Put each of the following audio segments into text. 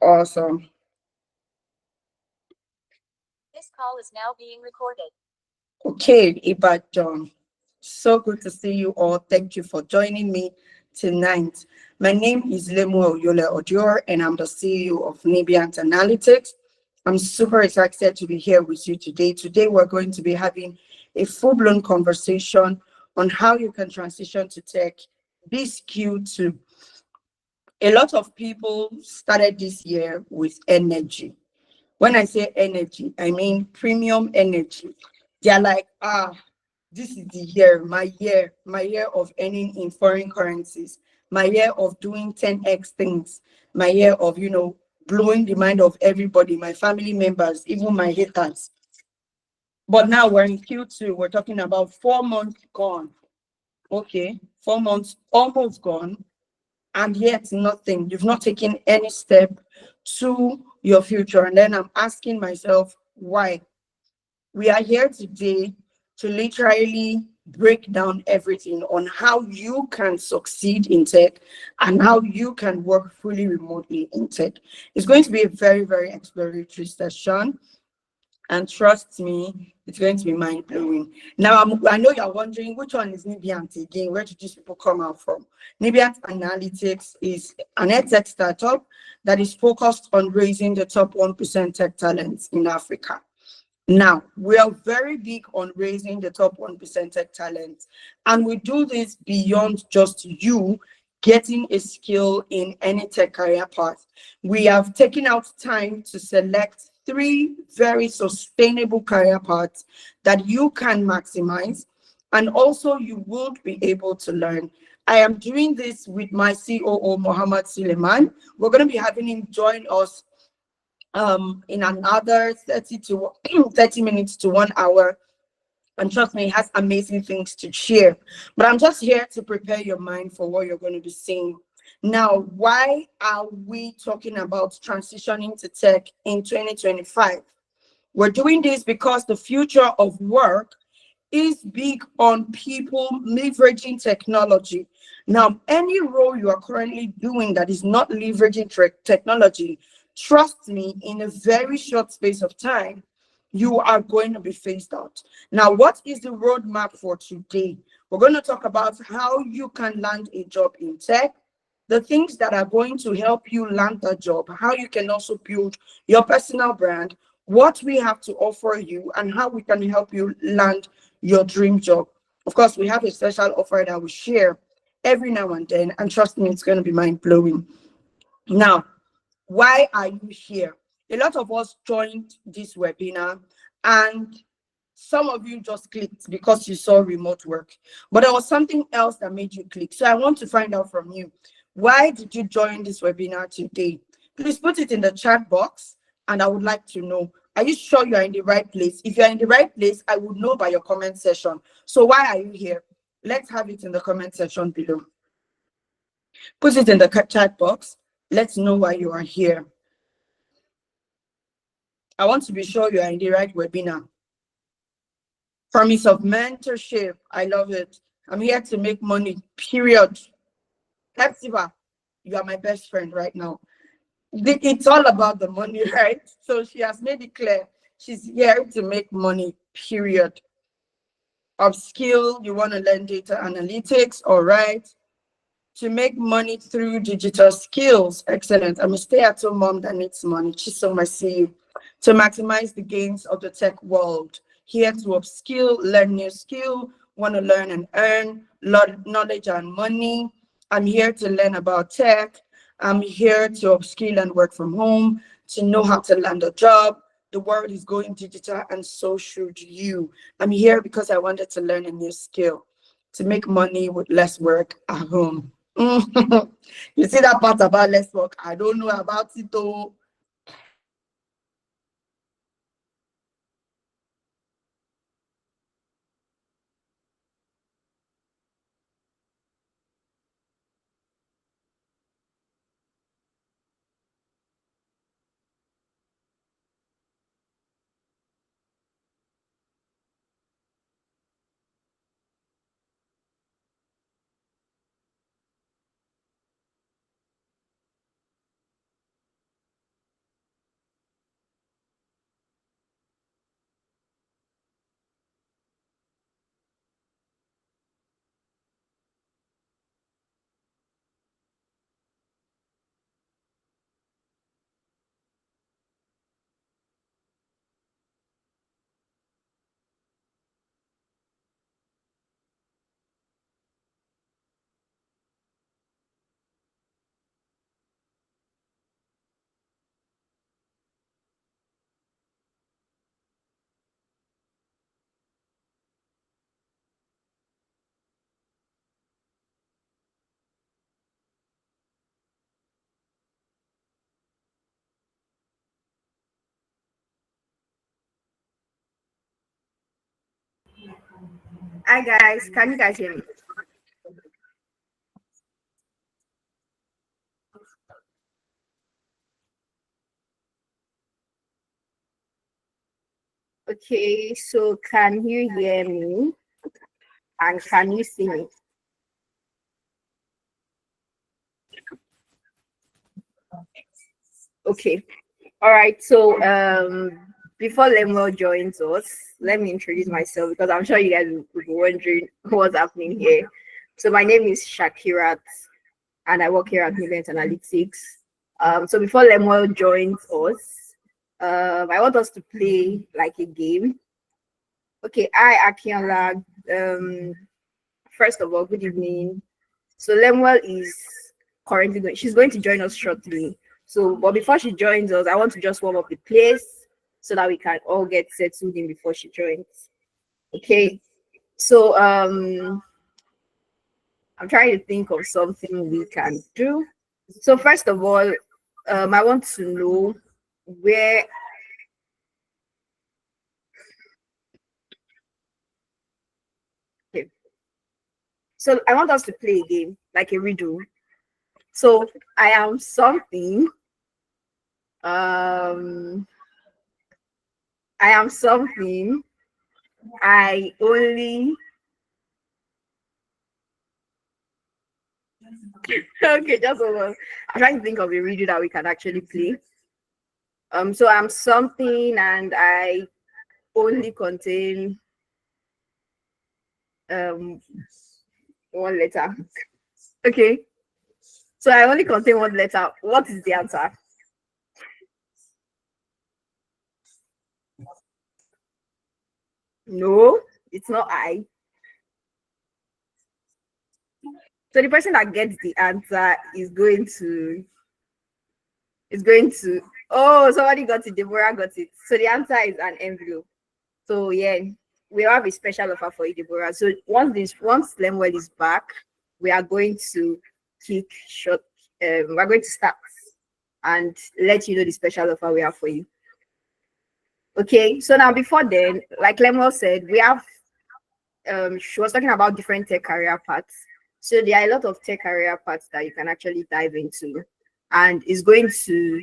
Awesome. This call is now being recorded. Okay, Iba John. So good to see you all. Thank you for joining me tonight. My name is Lemuel Yole Odior, and I'm the CEO of Nibiant Analytics. I'm super excited to be here with you today. Today, we're going to be having a full blown conversation on how you can transition to tech, be skilled to. A lot of people started this year with energy. When I say energy, I mean premium energy. They're like, this is the my year of earning in foreign currencies, my year of doing 10x things, my year of, blowing the mind of everybody, my family members, even my haters. But now we're in Q2, we're talking about 4 months gone. Okay, 4 months almost gone, and yet nothing. You've not taken any step to your future. And then I'm asking myself, why? We are here today to literally break down everything on how you can succeed in tech and how you can work fully remotely in tech. It's going to be a very, very exploratory session. And trust me, it's going to be mind blowing. Now, I know you're wondering which one is Nibiant again? Where did these people come out from? Nibiant Analytics is an edtech startup that is focused on raising the top 1% tech talents in Africa. Now, we are very big on raising the top 1% tech talent, and we do this beyond just you getting a skill in any tech career path. We have taken out time to select three very sustainable career paths that you can maximize, and also you will be able to learn. I am doing this with my COO, Mohammed Suleiman. We're going to be having him join us in another 30 to 30 minutes to 1 hour, and trust me, he has amazing things to share. But I'm just here to prepare your mind for what you're going to be seeing. Now, why are we talking about transitioning to tech in 2025? We're doing this because the future of work is big on people leveraging technology. Now, any role you are currently doing that is not leveraging technology, trust me, in a very short space of time, you are going to be phased out. Now, what is the roadmap for today? We're going to talk about how you can land a job in tech, the things that are going to help you land a job, how you can also build your personal brand, what we have to offer you, and how we can help you land your dream job. Of course, we have a special offer that we share every now and then, and trust me, it's going to be mind blowing. Now, why are you here? A lot of us joined this webinar, and some of you just clicked because you saw remote work, but there was something else that made you click. So I want to find out from you, why did you join this webinar today? Please put it in the chat box, and I would like to know, are you sure you are in the right place? If you're in the right place, I would know by your comment section. So why are you here? Let's have it in the comment section below. Put it in the chat box. Let's know why you are here. I want to be sure you are in the right webinar. Promise of mentorship. I love it. I'm here to make money, period. Hepzibah, you are my best friend right now. It's all about the money, right? So she has made it clear. She's here to make money, period. Upskill, you want to learn data analytics, all right. To make money through digital skills, excellent. I'm a stay-at-home mom that needs money. Chisom, I see you. To maximize the gains of the tech world. Here to upskill, learn new skill, want to learn and earn knowledge and money. I'm here to learn about tech. I'm here to upskill and work from home, to know how to land a job. The world is going digital, and so should you. I'm here because I wanted to learn a new skill, to make money with less work at home. You see that part about less work? I don't know about it though. Hi guys, can you guys hear me? Okay, so can you hear me? And can you see me? Okay. All right. So before Lemuel joins us, let me introduce myself because I'm sure you guys will be wondering what's happening here. So my name is Shakirat and I work here at Millions Analytics. So before Lemuel joins us, I want us to play like a game. Okay, hi Akinola. First of all, good evening. So Lemuel is currently she's going to join us shortly. So, but before she joins us, I want to just warm up the place so that we can all get settled in before she joins. Okay. So I'm trying to think of something we can do. So first of all, I want to know where. Okay. So I want us to play a game like a riddle. So I am something. Um, I am something. I only. Okay, just hold on. I'm trying to think of a riddle that we can actually play. So I'm something and I only contain um one letter. Okay. So I only contain one letter. What is the answer? No, it's not I. So the person that gets the answer is going to oh, somebody got it, Deborah got it. So the answer is an envelope. So yeah, we have a special offer for you, Deborah. So once Lemuel is back, we are going to kick short. We're going to start and let you know the special offer we have for you. Okay. So now before then, like Lemuel said, we have she was talking about different tech career paths. So there are a lot of tech career paths that you can actually dive into, and it's going to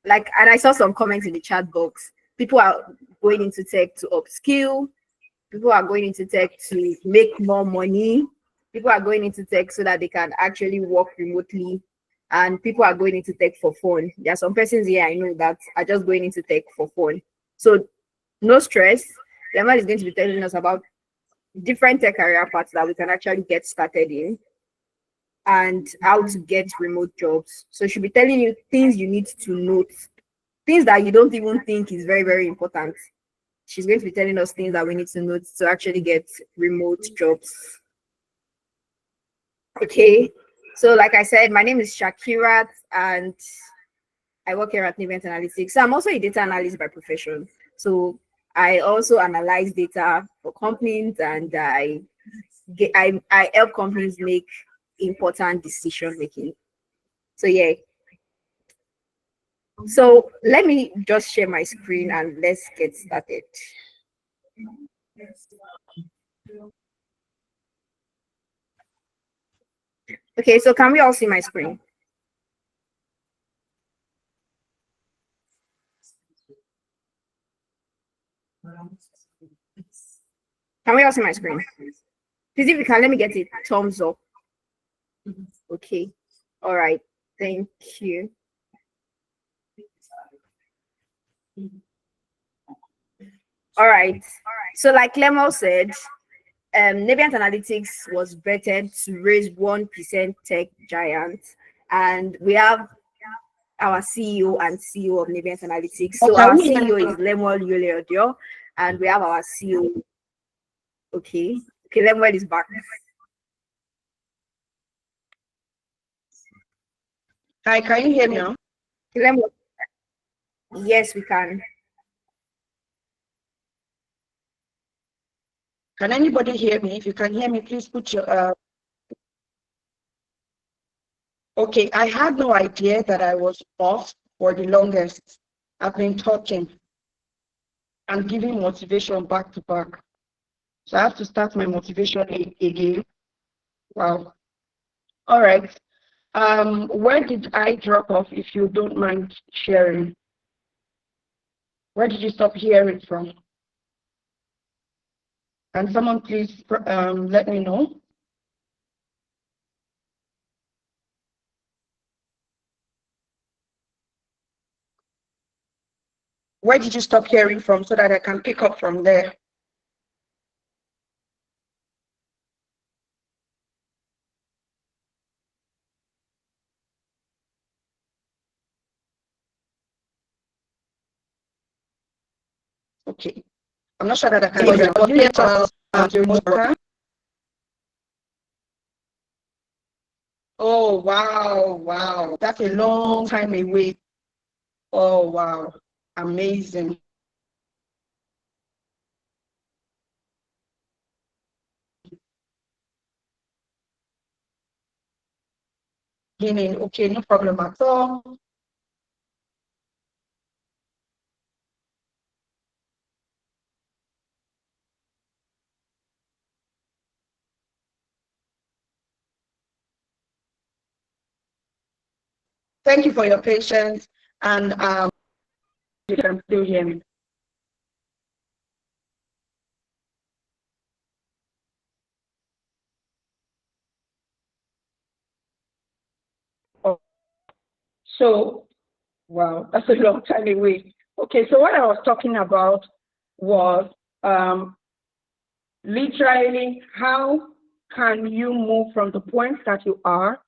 like. And I saw some comments in the chat box. People are going into tech to upskill. People are going into tech to make more money. People are going into tech so that they can actually work remotely. And people are going into tech for fun. There are some persons here I know that are just going into tech for fun. So no stress. Lemal is going to be telling us about different tech career paths that we can actually get started in and how to get remote jobs. So she'll be telling you things you need to note, things that you don't even think is very, very important. She's going to be telling us things that we need to know to actually get remote jobs. Okay. So, like I said, my name is Shakirat and I work here at Nivent Analytics. So I'm also a data analyst by profession. So I also analyze data for companies and I help companies make important decision making. So yeah. So let me just share my screen and let's get started. Okay, so can we all see my screen? Can we all see my screen? Please, if you can, let me get a thumbs up. Okay. All right. Thank you. All right. So, like Lemo said, Navient Analytics was vetted to raise 1% tech giant, and we have our CEO and CEO of Navient Analytics. So our CEO is Lemuel Yule, and we have our CEO. Okay. Okay, Lemuel is back. Hi, can you hear me now? Lemuel. Yes, we can. Can anybody hear me? If you can hear me, please put your okay, I had no idea that I was off for the longest. I've been talking and giving motivation back to back. So I have to start my motivation again. Wow. All right. Where did I drop off, if you don't mind sharing? Where did you stop hearing from? Can someone please let me know? Where did you stop hearing from so that I can pick up from there? Okay. I'm not sure that I can hear you. I was hearing the remote worker. Oh, wow, wow. That's a long time away. Oh, wow. Amazing. Beginning. Okay, no problem at all. Thank you for your patience, and you can still hear me. Oh, so, wow, that's a long time away. Okay, so what I was talking about was literally how can you move from the point that you are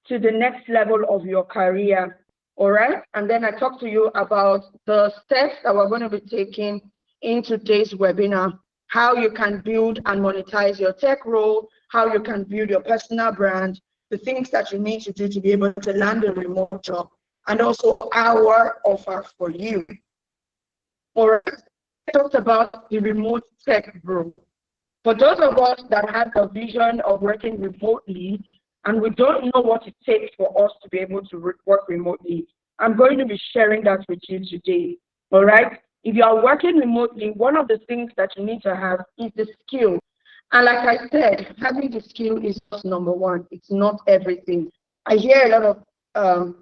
to the next level of your career. All right. And then I talked to you about the steps that we're going to be taking in today's webinar, how you can build and monetize your tech role, how you can build your personal brand, the things that you need to do to be able to land a remote job, and also our offer for you. All right. I talked about the remote tech role. For those of us that have the vision of working remotely, and we don't know what it takes for us to be able to work remotely, I'm going to be sharing that with you today. All right? If you are working remotely, one of the things that you need to have is the skill. And like I said, having the skill is just number one. It's not everything. I hear a lot of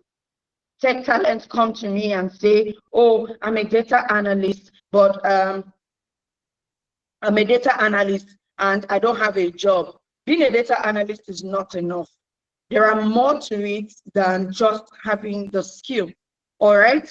tech talents come to me and say, oh, I'm a data analyst, but I'm a data analyst and I don't have a job. Being a data analyst is not enough. There are more to it than just having the skill. All right.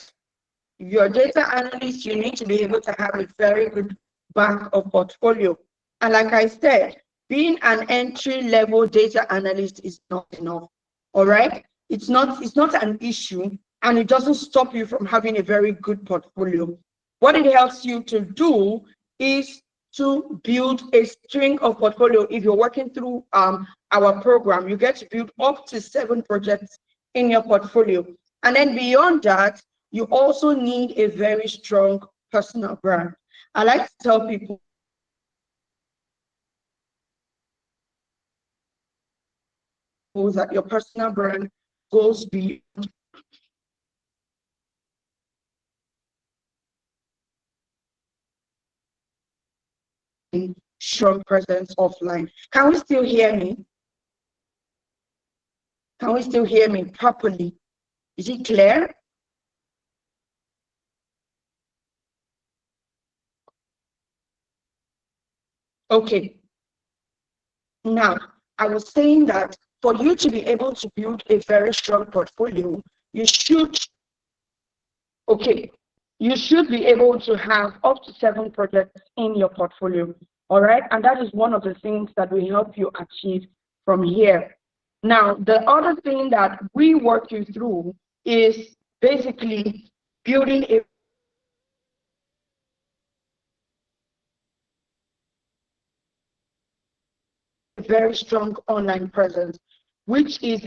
If you're a data analyst, you need to be able to have a very good bank of portfolio. And like I said, being an entry-level data analyst is not enough. All right. It's not an issue, and it doesn't stop you from having a very good portfolio. What it helps you to do is to build a string of portfolio. If you're working through our program, you get to build up to 7 projects in your portfolio. And then beyond that, you also need a very strong personal brand. I like to tell people that your personal brand goes beyond strong presence offline. Can we still hear me? Can we still hear me properly? Is it clear? Okay. Now, I was saying that for you to be able to build a very strong portfolio, you should, okay, you should be able to have up to 7 projects in your portfolio. All right. And that is one of the things that will help you achieve from here. Now, the other thing that we work you through is basically building a very strong online presence, which is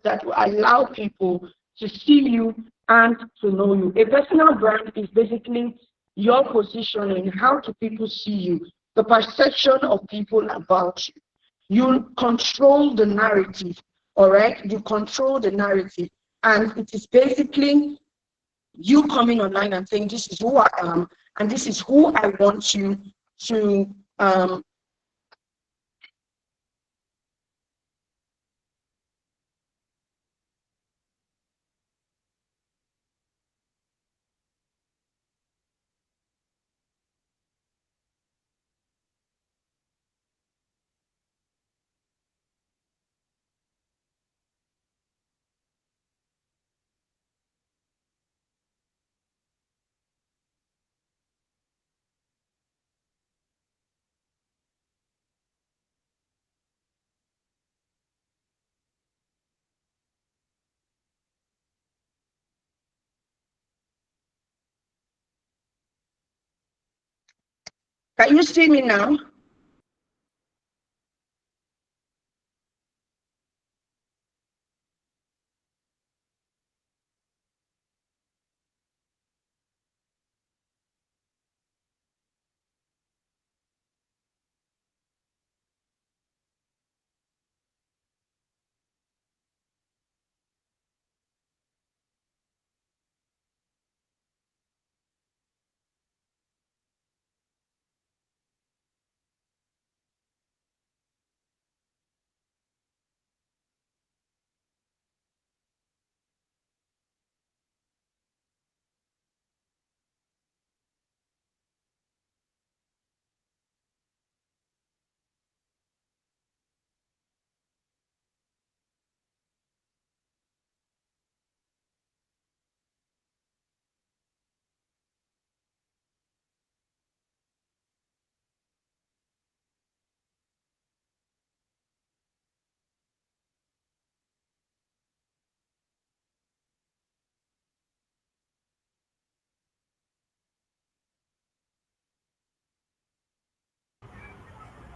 that will allow people to see you and to know you. A personal brand is basically your positioning, how do people see you, the perception of people about you. You control the narrative, all right? You control the narrative. And it is basically you coming online and saying, this is who I am, and this is who I want you to can you see me now?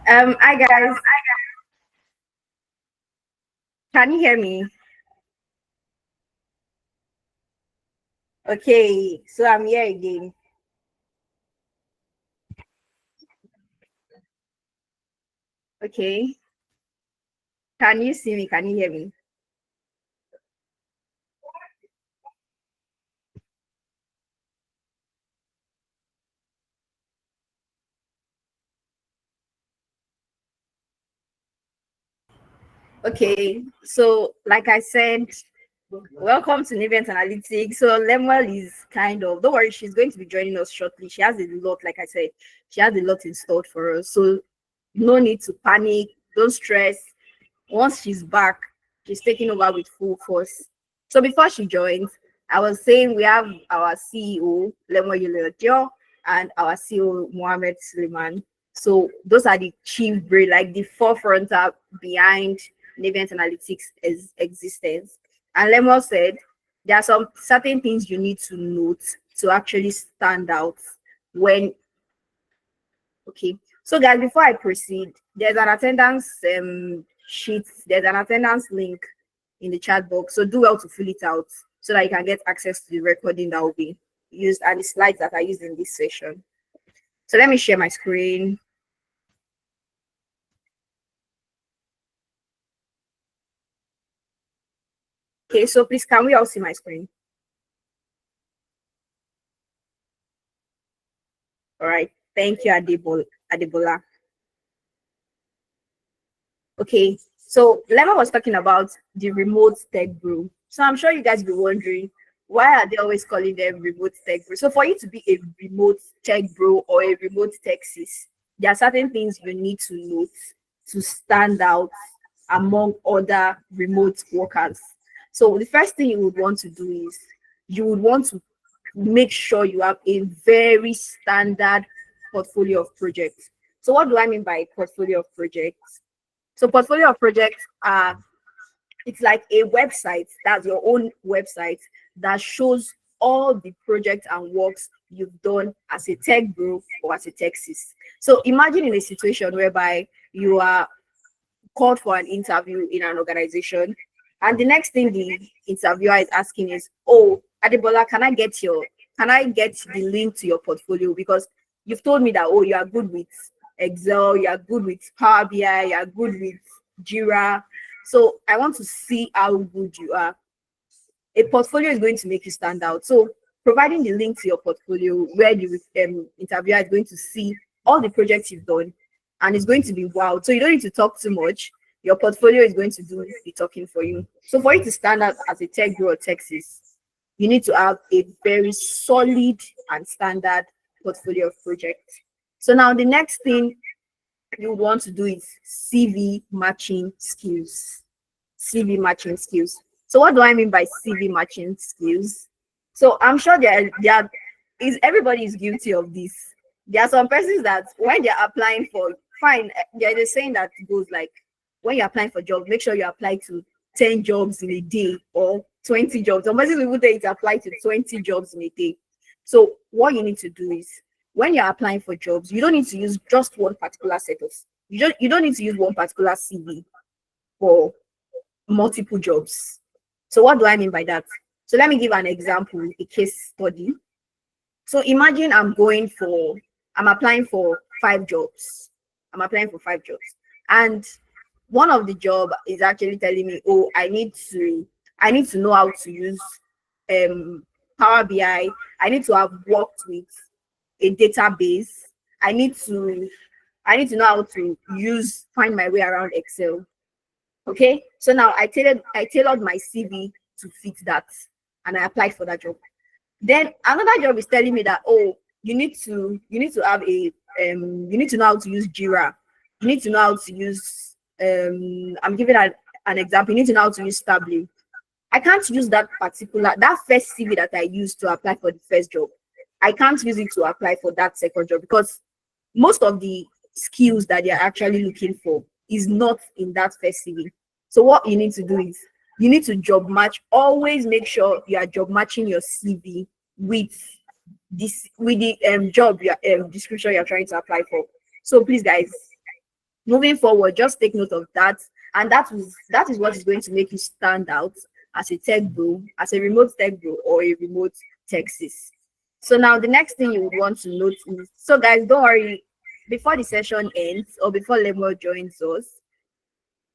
Hi guys, can you hear me? Okay, so I'm here again. Okay, can you see me? Can you hear me? Okay, so like I said, welcome to Navient Analytics. So Lemuel is kind of, don't worry, she's going to be joining us shortly. She has a lot, like I said, she has a lot in store for us. So no need to panic, don't stress. Once she's back, she's taking over with full force. So before she joins, I was saying we have our CEO, Lemuel Yuleodio, and our CEO, Mohammed Suleiman. So those are the chief brain, like the forefront are behind Navient Analytics existence. And Lemuel said there are some certain things you need to note to actually stand out when. Okay. So guys, before I proceed, there's an attendance sheet, there's an attendance link in the chat box. So do well to fill it out so that you can get access to the recording that will be used and the slides that are used in this session. So let me share my screen. Okay, so please can we all see my screen? All right. Thank you, Adebola. Okay, so Lemma was talking about the remote tech brew. So I'm sure you guys be wondering, why are they always calling them remote tech brew? So for you to be a remote tech brew or a remote texas, there are certain things you need to note to stand out among other remote workers. So the first thing you would want to do is you would want to make sure you have a very standard portfolio of projects. So what do I mean by portfolio of projects? So portfolio of projects are, it's like a website, that's your own website that shows all the projects and works you've done as a tech bro or as a texas. So imagine in a situation whereby you are called for an interview in an organization, and the next thing the interviewer is asking is, oh, Adebola, can I get the link to your portfolio? Because you've told me that, oh, you are good with Excel, you are good with Power BI, you are good with Jira. So I want to see how good you are. A portfolio is going to make you stand out. So providing the link to your portfolio where the interviewer is going to see all the projects you've done, and it's going to be wow. So you don't need to talk too much. Your portfolio is going to do the talking for you. So for you to stand out as a tech bro or Texas, you need to have a very solid and standard portfolio of projects. So now the next thing you want to do is CV matching skills. CV matching skills. So what do I mean by CV matching skills? So I'm sure everybody is guilty of this. There are some persons that when they're applying for, there's a saying that goes like, when you're applying for jobs, make sure you apply to 10 jobs in a day or 20 jobs. Some persons will say to apply to 20 jobs in a day. So what you need to do is, when you're applying for jobs, you don't need to use just one particular set of, you don't need to use one particular CV for multiple jobs. So what do I mean by that? So let me give an example, a case study. So imagine I'm applying for 5 jobs. I'm applying for 5 jobs. And one of the job is actually telling me, oh, I need to know how to use Power BI. I need to have worked with a database. I need to know how to find my way around Excel. Okay, so now I tailored my CV to fit that, and I applied for that job. Then another job is telling me that, oh, you need to have you need to know how to use Jira. You need to know how to use I'm giving an example. You need to know how to use Tableau. I can't use that first CV that I used to apply for the first job. I can't use it to apply for that second job, because most of the skills that they're actually looking for is not in that first CV. So what you need to do is, you need to job match. Always make sure you are job matching your CV with the job description you're trying to apply for. So please, guys, moving forward, just take note of that, and that is what is going to make you stand out as a tech bro, as a remote tech bro, or a remote Texas. So now the next thing you would want to note is, so guys, don't worry, before the session ends or before Lemuel joins us,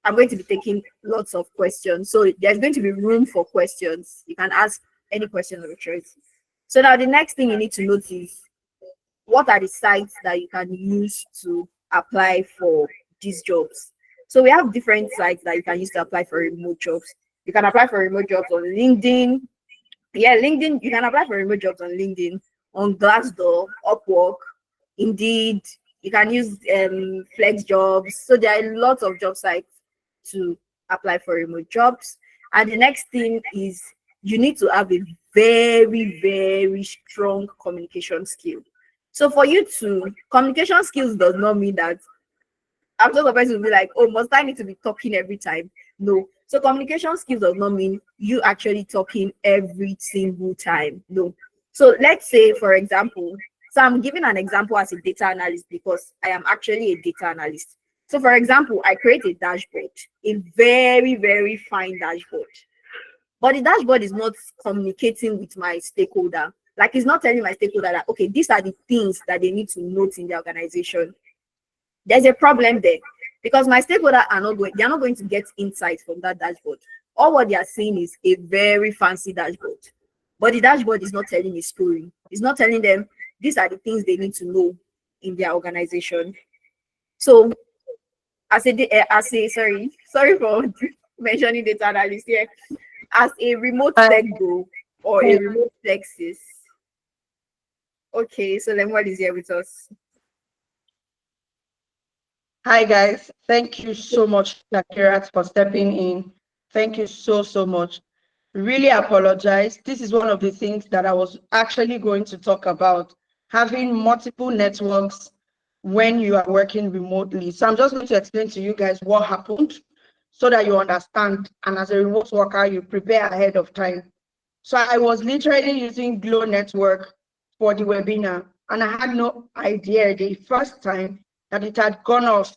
I'm going to be taking lots of questions. So there's going to be room for questions. You can ask any question of your choice. So now the next thing you need to note is, what are the sites that you can use to apply for these jobs? So we have different sites that you can use to apply for remote jobs. You can apply for remote jobs on LinkedIn. Yeah, LinkedIn, you can apply for remote jobs on LinkedIn, on Glassdoor, Upwork, Indeed. You can use Flex Jobs. So there are lots of job sites to apply for remote jobs. And the next thing is, you need to have a very, very strong communication skill. So for you to, communication skills does not mean that, I'm sure the person will be like, oh, must I need to be talking every time? No. So communication skills does not mean you actually talking every single time. No. So let's say, for example, so I'm giving an example as a data analyst because I am actually a data analyst. So for example, I create a dashboard, a very, very fine dashboard. But the dashboard is not communicating with my stakeholder. Like, it's not telling my stakeholder that, okay, these are the things that they need to note in the organization. There's a problem there, because my stakeholders they're not going to get insights from that dashboard. All what they are seeing is a very fancy dashboard, but the dashboard is not telling a story. It's not telling them these are the things they need to know in their organization. So sorry for mentioning data analyst here. As a remote tech bro or a remote Texas. Okay, so Lemuel is here with us. Hi guys, thank you so much, Shakirat, for stepping in. Thank you so much. Really apologize. This is one of the things that I was actually going to talk about, having multiple networks when you are working remotely. So I'm just going to explain to you guys what happened so that you understand, and as a remote worker, you prepare ahead of time. So I was literally using Glow Network for the webinar, and I had no idea the first time that it had gone off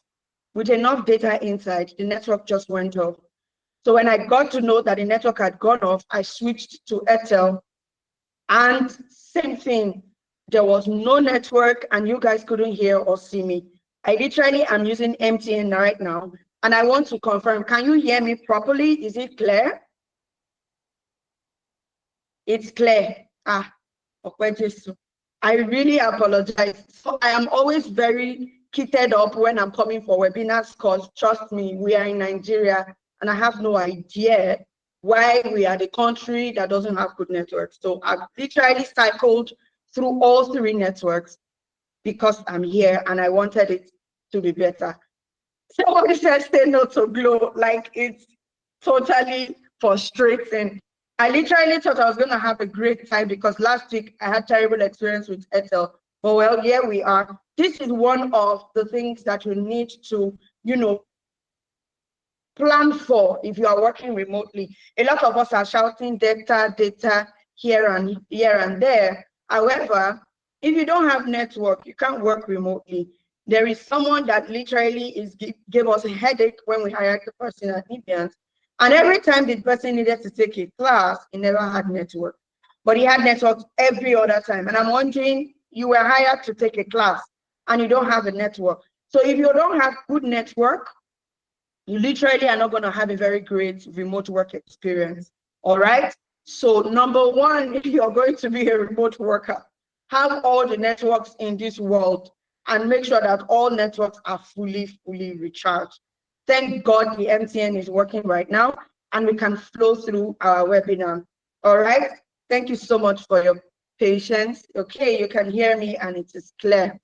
with enough data inside. The network just went off. So when I got to know that the network had gone off, I switched to Airtel, and same thing. There was no network and you guys couldn't hear or see me. I literally am using MTN right now, and I want to confirm, can you hear me properly? Is it clear? It's clear. Okwejesu. I really apologize. So I am always very kitted up when I'm coming for webinars because trust me, we are in Nigeria and I have no idea why we are the country that doesn't have good networks. So I've literally cycled through all 3 networks because I'm here and I wanted it to be better. Somebody said say no to Glow, like it's totally frustrating. I literally thought I was going to have a great time because last week I had terrible experience with Ethel. But well, here we are. This is one of the things that you need to, plan for if you are working remotely. A lot of us are shouting data here and there. However, if you don't have network, you can't work remotely. There is someone that literally gave us a headache when we hired the person at Nibians. And every time the person needed to take a class, he never had network. But he had network every other time. And I'm wondering, you were hired to take a class and you don't have a network. So if you don't have good network, you literally are not going to have a very great remote work experience. All right. So number one, if you're going to be a remote worker, have all the networks in this world and make sure that all networks are fully recharged. Thank God the MTN is working right now and we can flow through our webinar. All right. Thank you so much for your patience. Okay, you can hear me and it is clear.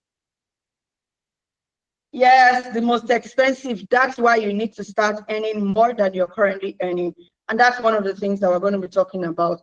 Yes, the most expensive. That's why you need to start earning more than you're currently earning. And that's one of the things that we're going to be talking about.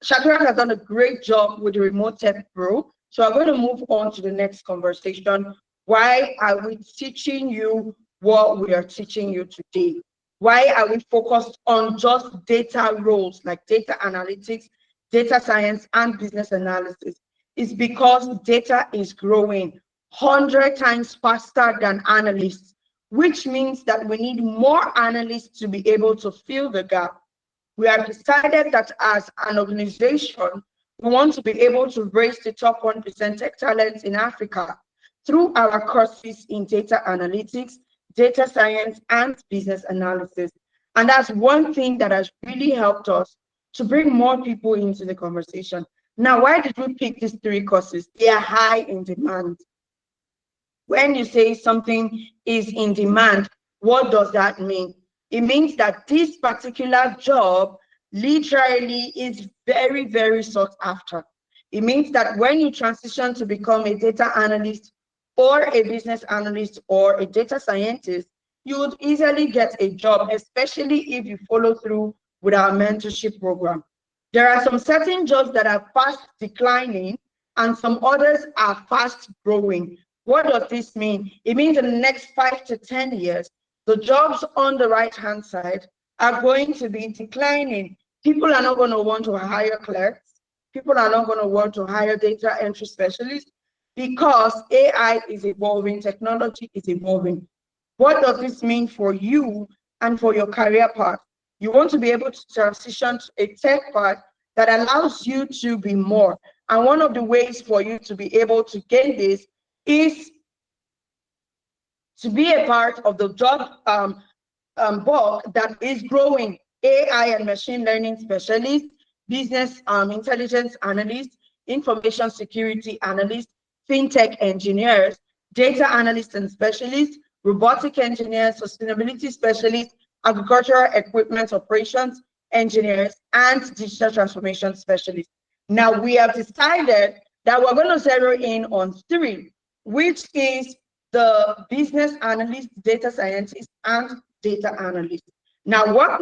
Shakira has done a great job with the Remote Tech Pro. So I'm going to move on to the next conversation. Why are we teaching you what we are teaching you today? Why are we focused on just data roles like data analytics, data science, and business analysis? It's because data is growing 100 times faster than analysts, which means that we need more analysts to be able to fill the gap. We have decided that as an organization, we want to be able to raise the top 1% tech talents in Africa through our courses in data analytics, data science, and business analysis. And that's one thing that has really helped us to bring more people into the conversation. Now, why did we pick these 3 courses? They are high in demand. When you say something is in demand, what does that mean? It means that this particular job literally is very sought after. It means that when you transition to become a data analyst or a business analyst or a data scientist, you would easily get a job, especially if you follow through with our mentorship program. There are some certain jobs that are fast declining and some others are fast growing. What does this mean? It means in the next 5 to 10 years, the jobs on the right-hand side are going to be declining. People are not going to want to hire clerks. People are not going to want to hire data entry specialists because AI is evolving, technology is evolving. What does this mean for you and for your career path? You want to be able to transition to a tech path that allows you to be more. And one of the ways for you to be able to gain this is to be a part of the job bulk that is growing. AI and machine learning specialists, business intelligence analysts, information security analysts, fintech engineers, data analysts and specialists, robotic engineers, sustainability specialists, agricultural equipment operations engineers, and digital transformation specialists. Now we have decided that we're going to zero in on 3, which is the business analyst, data scientist, and data analyst. Now work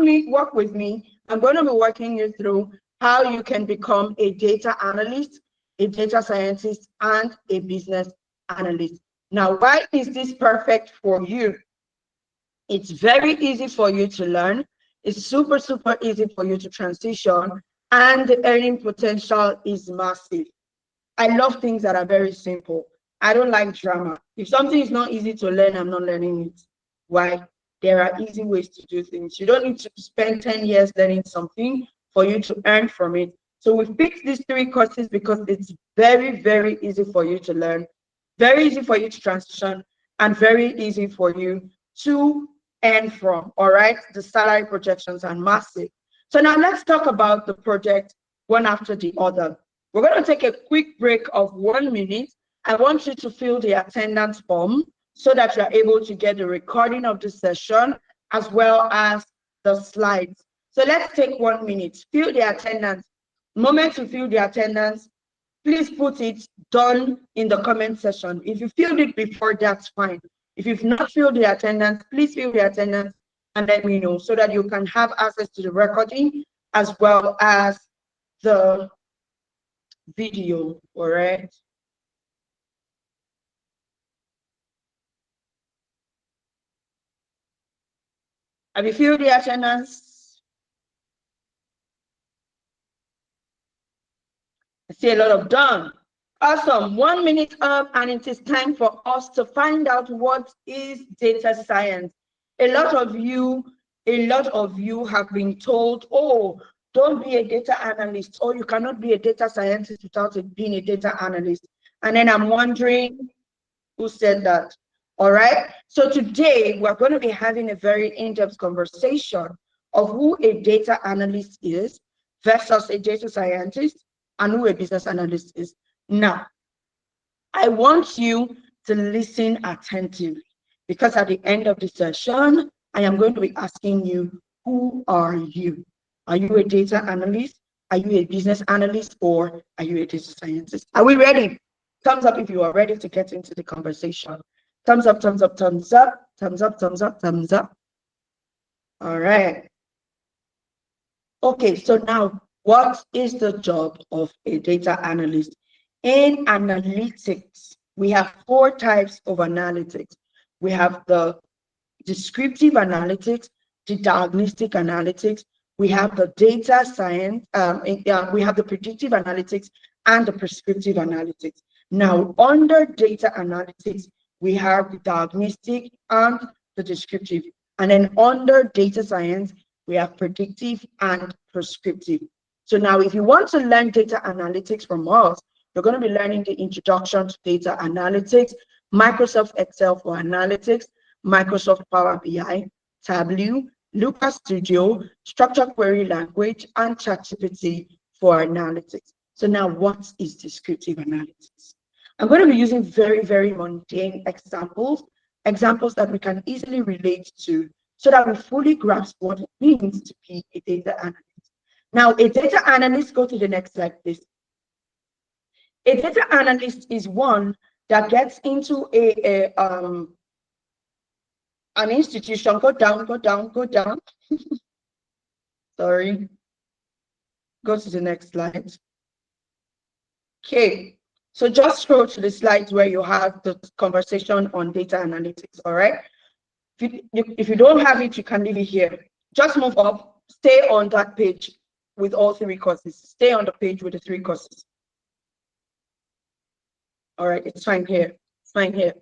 with me. I'm going to be walking you through how you can become a data analyst, a data scientist, and a business analyst. Now, why is this perfect for you? It's very easy for you to learn. It's super easy for you to transition, and the earning potential is massive. I love things that are very simple. I don't like drama. If something is not easy to learn, I'm not learning it. Why? There are easy ways to do things. You don't need to spend 10 years learning something for you to earn from it. So we picked these 3 courses because it's very easy for you to learn, very easy for you to transition, and very easy for you to earn from. All right, the salary projections are massive. So now let's talk about the project one after the other. We're going to take a quick break of 1 minute. I want you to fill the attendance form so that you're able to get the recording of the session as well as the slides. So let's take 1 minute. Fill the attendance. Moment to fill the attendance, please put it done in the comment section. If you filled it before, that's fine. If you've not filled the attendance, please fill the attendance and let me know so that you can have access to the recording as well as the video. All right. Have you filled the attendance? I see a lot of done. Awesome. 1 minute up, and it is time for us to find out what is data science. A lot of you have been told, oh, don't be a data analyst, or you cannot be a data scientist without being a data analyst. And then I'm wondering who said that. All right. So today we're going to be having a very in-depth conversation of who a data analyst is versus a data scientist and who a business analyst is. Now, I want you to listen attentively because at the end of the session, I am going to be asking you, who are you? Are you a data analyst? Are you a business analyst? Or are you a data scientist? Are we ready? Thumbs up if you are ready to get into the conversation. Thumbs up, thumbs up, thumbs up, thumbs up, thumbs up, thumbs up. All right. Okay, so now what is the job of a data analyst? In analytics, we have 4 types of analytics. We have the descriptive analytics, the diagnostic analytics, we have the data science, we have the predictive analytics and the prescriptive analytics. Now, under data analytics, we have the diagnostic and the descriptive. And then under data science, we have predictive and prescriptive. So now if you want to learn data analytics from us, you're going to be learning the introduction to data analytics, Microsoft Excel for analytics, Microsoft Power BI, Tableau, Looker Studio, structured query language, and ChatGPT for analytics. So now what is descriptive analytics? I'm going to be using very, very mundane examples that we can easily relate to so that we fully grasp what it means to be a data analyst. Now, a data analyst, go to the next slide, please. A data analyst is one that gets into an institution. Go down, go down, go down. Sorry. Go to the next slide. Okay. So just scroll to the slides where you have the conversation on data analytics, all right? If you don't have it, you can leave it here. Just move up, stay on that page with all 3 courses. Stay on the page with the 3 courses. All right, it's fine here, it's fine here.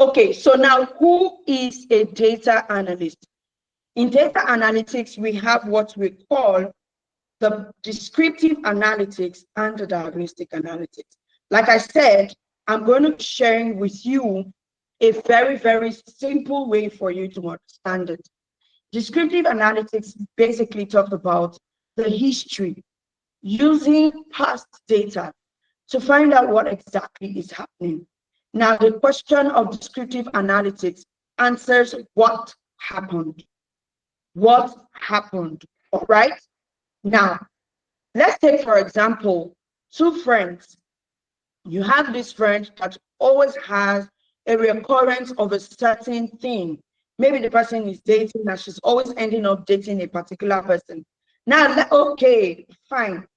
Okay, so now who is a data analyst? In data analytics, we have what we call the descriptive analytics and the diagnostic analytics. Like I said, I'm going to be sharing with you a very, very simple way for you to understand it. Descriptive analytics basically talks about the history using past data to find out what exactly is happening. Now, the question of descriptive analytics answers what happened. What happened, all right? Now, let's take, for example, 2 friends. You have this friend that always has a recurrence of a certain thing. Maybe the person is dating and she's always ending up dating a particular person. Now, okay, fine.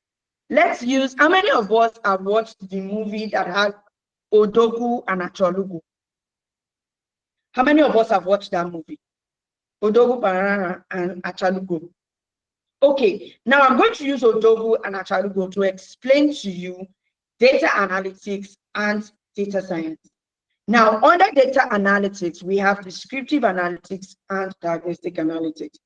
Let's use, how many of us have watched the movie that has Odogu and Achalugu? How many of us have watched that movie? Odogu, Banana, and Achalugu. Okay, now I'm going to use Odogu and Achalugu to explain to you data analytics and data science. Now, under data analytics, we have descriptive analytics and diagnostic analytics.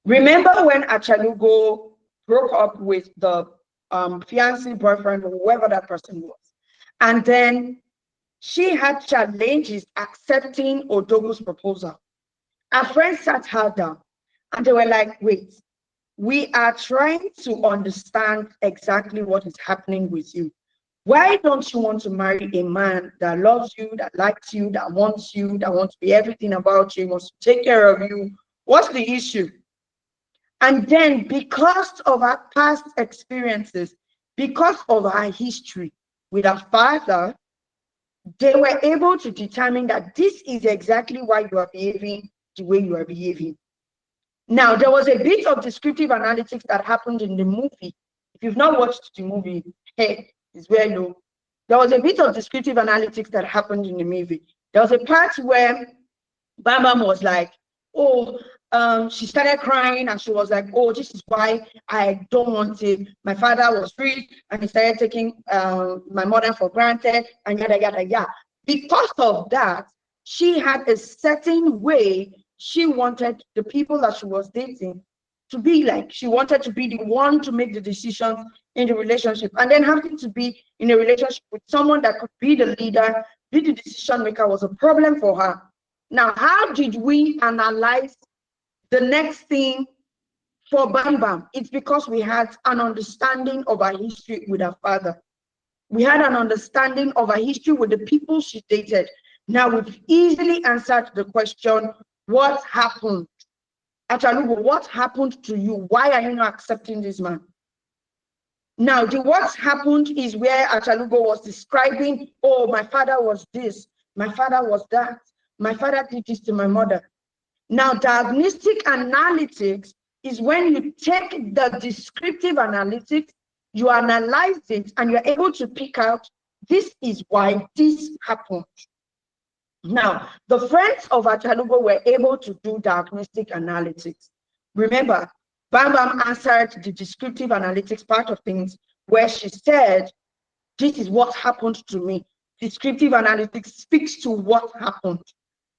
Remember when Achalugu broke up with the fiancé, boyfriend, or whoever that person was, and then she had challenges accepting Odogu's proposal. Her friends sat her down and they were like, wait, we are trying to understand exactly what is happening with you. Why don't you want to marry a man that loves you, that likes you, that wants to be everything about you, wants to take care of you? What's the issue? And then because of our past experiences, because of our history with our father, they were able to determine that this is exactly why you are behaving the way you are behaving. Now, there was a bit of descriptive analytics that happened in the movie. If you've not watched the movie, hey, it's very low. There was a bit of descriptive analytics that happened in the movie. There was a part where Bam Bam was like, oh, she started crying and she was like, oh, this is why I don't want it. My father was rich and he started taking my mother for granted and yada, yada, yada. Because of that, she had a certain way she wanted the people that she was dating to be like. She wanted to be the one to make the decisions in the relationship, and then having to be in a relationship with someone that could be the leader, be the decision maker was a problem for her. Now, how did we analyze the next thing for Bam Bam? It's because we had an understanding of our history with her father. We had an understanding of her history with the people she dated. Now, we've easily answered the question, what happened? Achalugo, what happened to you? Why are you not accepting this man? Now, the what happened is where Achalugo was describing, oh, my father was this, my father was that, my father did this to my mother. Now, diagnostic analytics is when you take the descriptive analytics, you analyze it, and you're able to pick out, this is why this happened. Now, the friends of Achalugo were able to do diagnostic analytics. Remember, Bam Bam answered the descriptive analytics part of things where she said, this is what happened to me. Descriptive analytics speaks to what happened,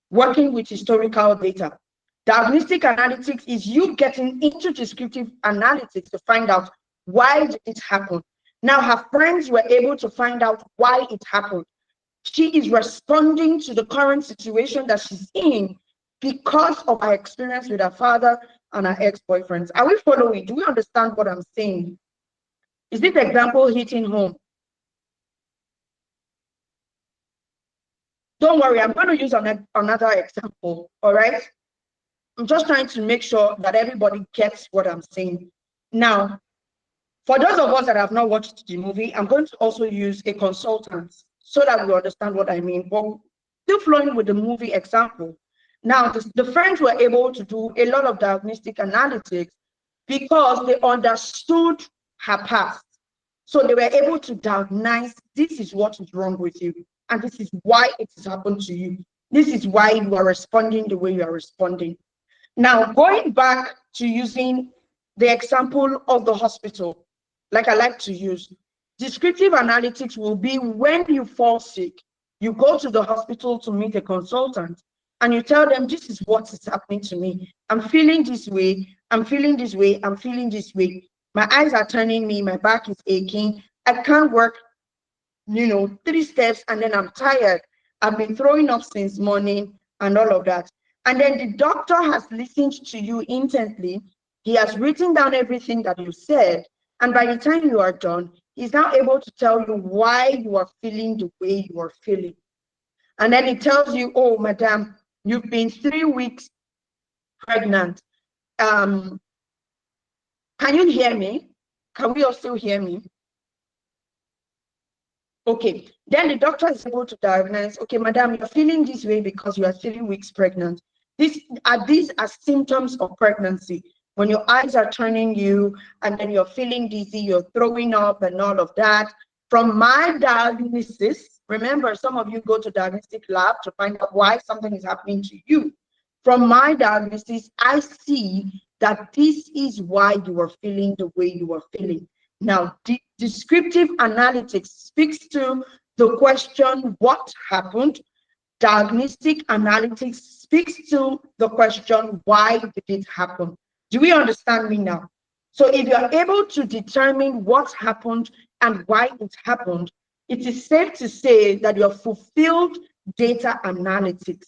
working with historical data. Diagnostic analytics is you getting into descriptive analytics to find out why did it happen. Now, her friends were able to find out why it happened. She is responding to the current situation that she's in because of her experience with her father and her ex-boyfriends. Are we following? Do we understand what I'm saying? Is this example hitting home? Don't worry, I'm going to use another example, all right? I'm just trying to make sure that everybody gets what I'm saying. Now, for those of us that have not watched the movie, I'm going to also use a consultant so that we understand what I mean. But still flowing with the movie example. Now, the friends were able to do a lot of diagnostic analytics because they understood her past. So they were able to diagnose, this is what is wrong with you, and this is why it has happened to you. This is why you are responding the way you are responding. Now, going back to using the example of the hospital, like I like to use, descriptive analytics will be when you fall sick, you go to the hospital to meet a consultant and you tell them, this is what is happening to me. I'm feeling this way, I'm feeling this way, I'm feeling this way. My eyes are turning me, my back is aching. I can't work, 3 steps and then I'm tired. I've been throwing up since morning and all of that. And then the doctor has listened to you intently. He has written down everything that you said. And by the time you are done, he's now able to tell you why you are feeling the way you are feeling. And then he tells you, oh, madam, you've been 3 weeks pregnant. Can you hear me? Can we all still hear me? Okay, then the doctor is able to diagnose, okay, madam, you're feeling this way because you are 3 weeks pregnant. These are symptoms of pregnancy. When your eyes are turning you and then you're feeling dizzy, you're throwing up and all of that. From my diagnosis, remember, some of you go to diagnostic lab to find out why something is happening to you. From my diagnosis, I see that this is why you are feeling the way you are feeling. Now, descriptive analytics speaks to the question, what happened? Diagnostic analytics speaks to the question, why did it happen? Do we understand me now? So if you're able to determine what happened and why it happened, it is safe to say that you have fulfilled data analytics.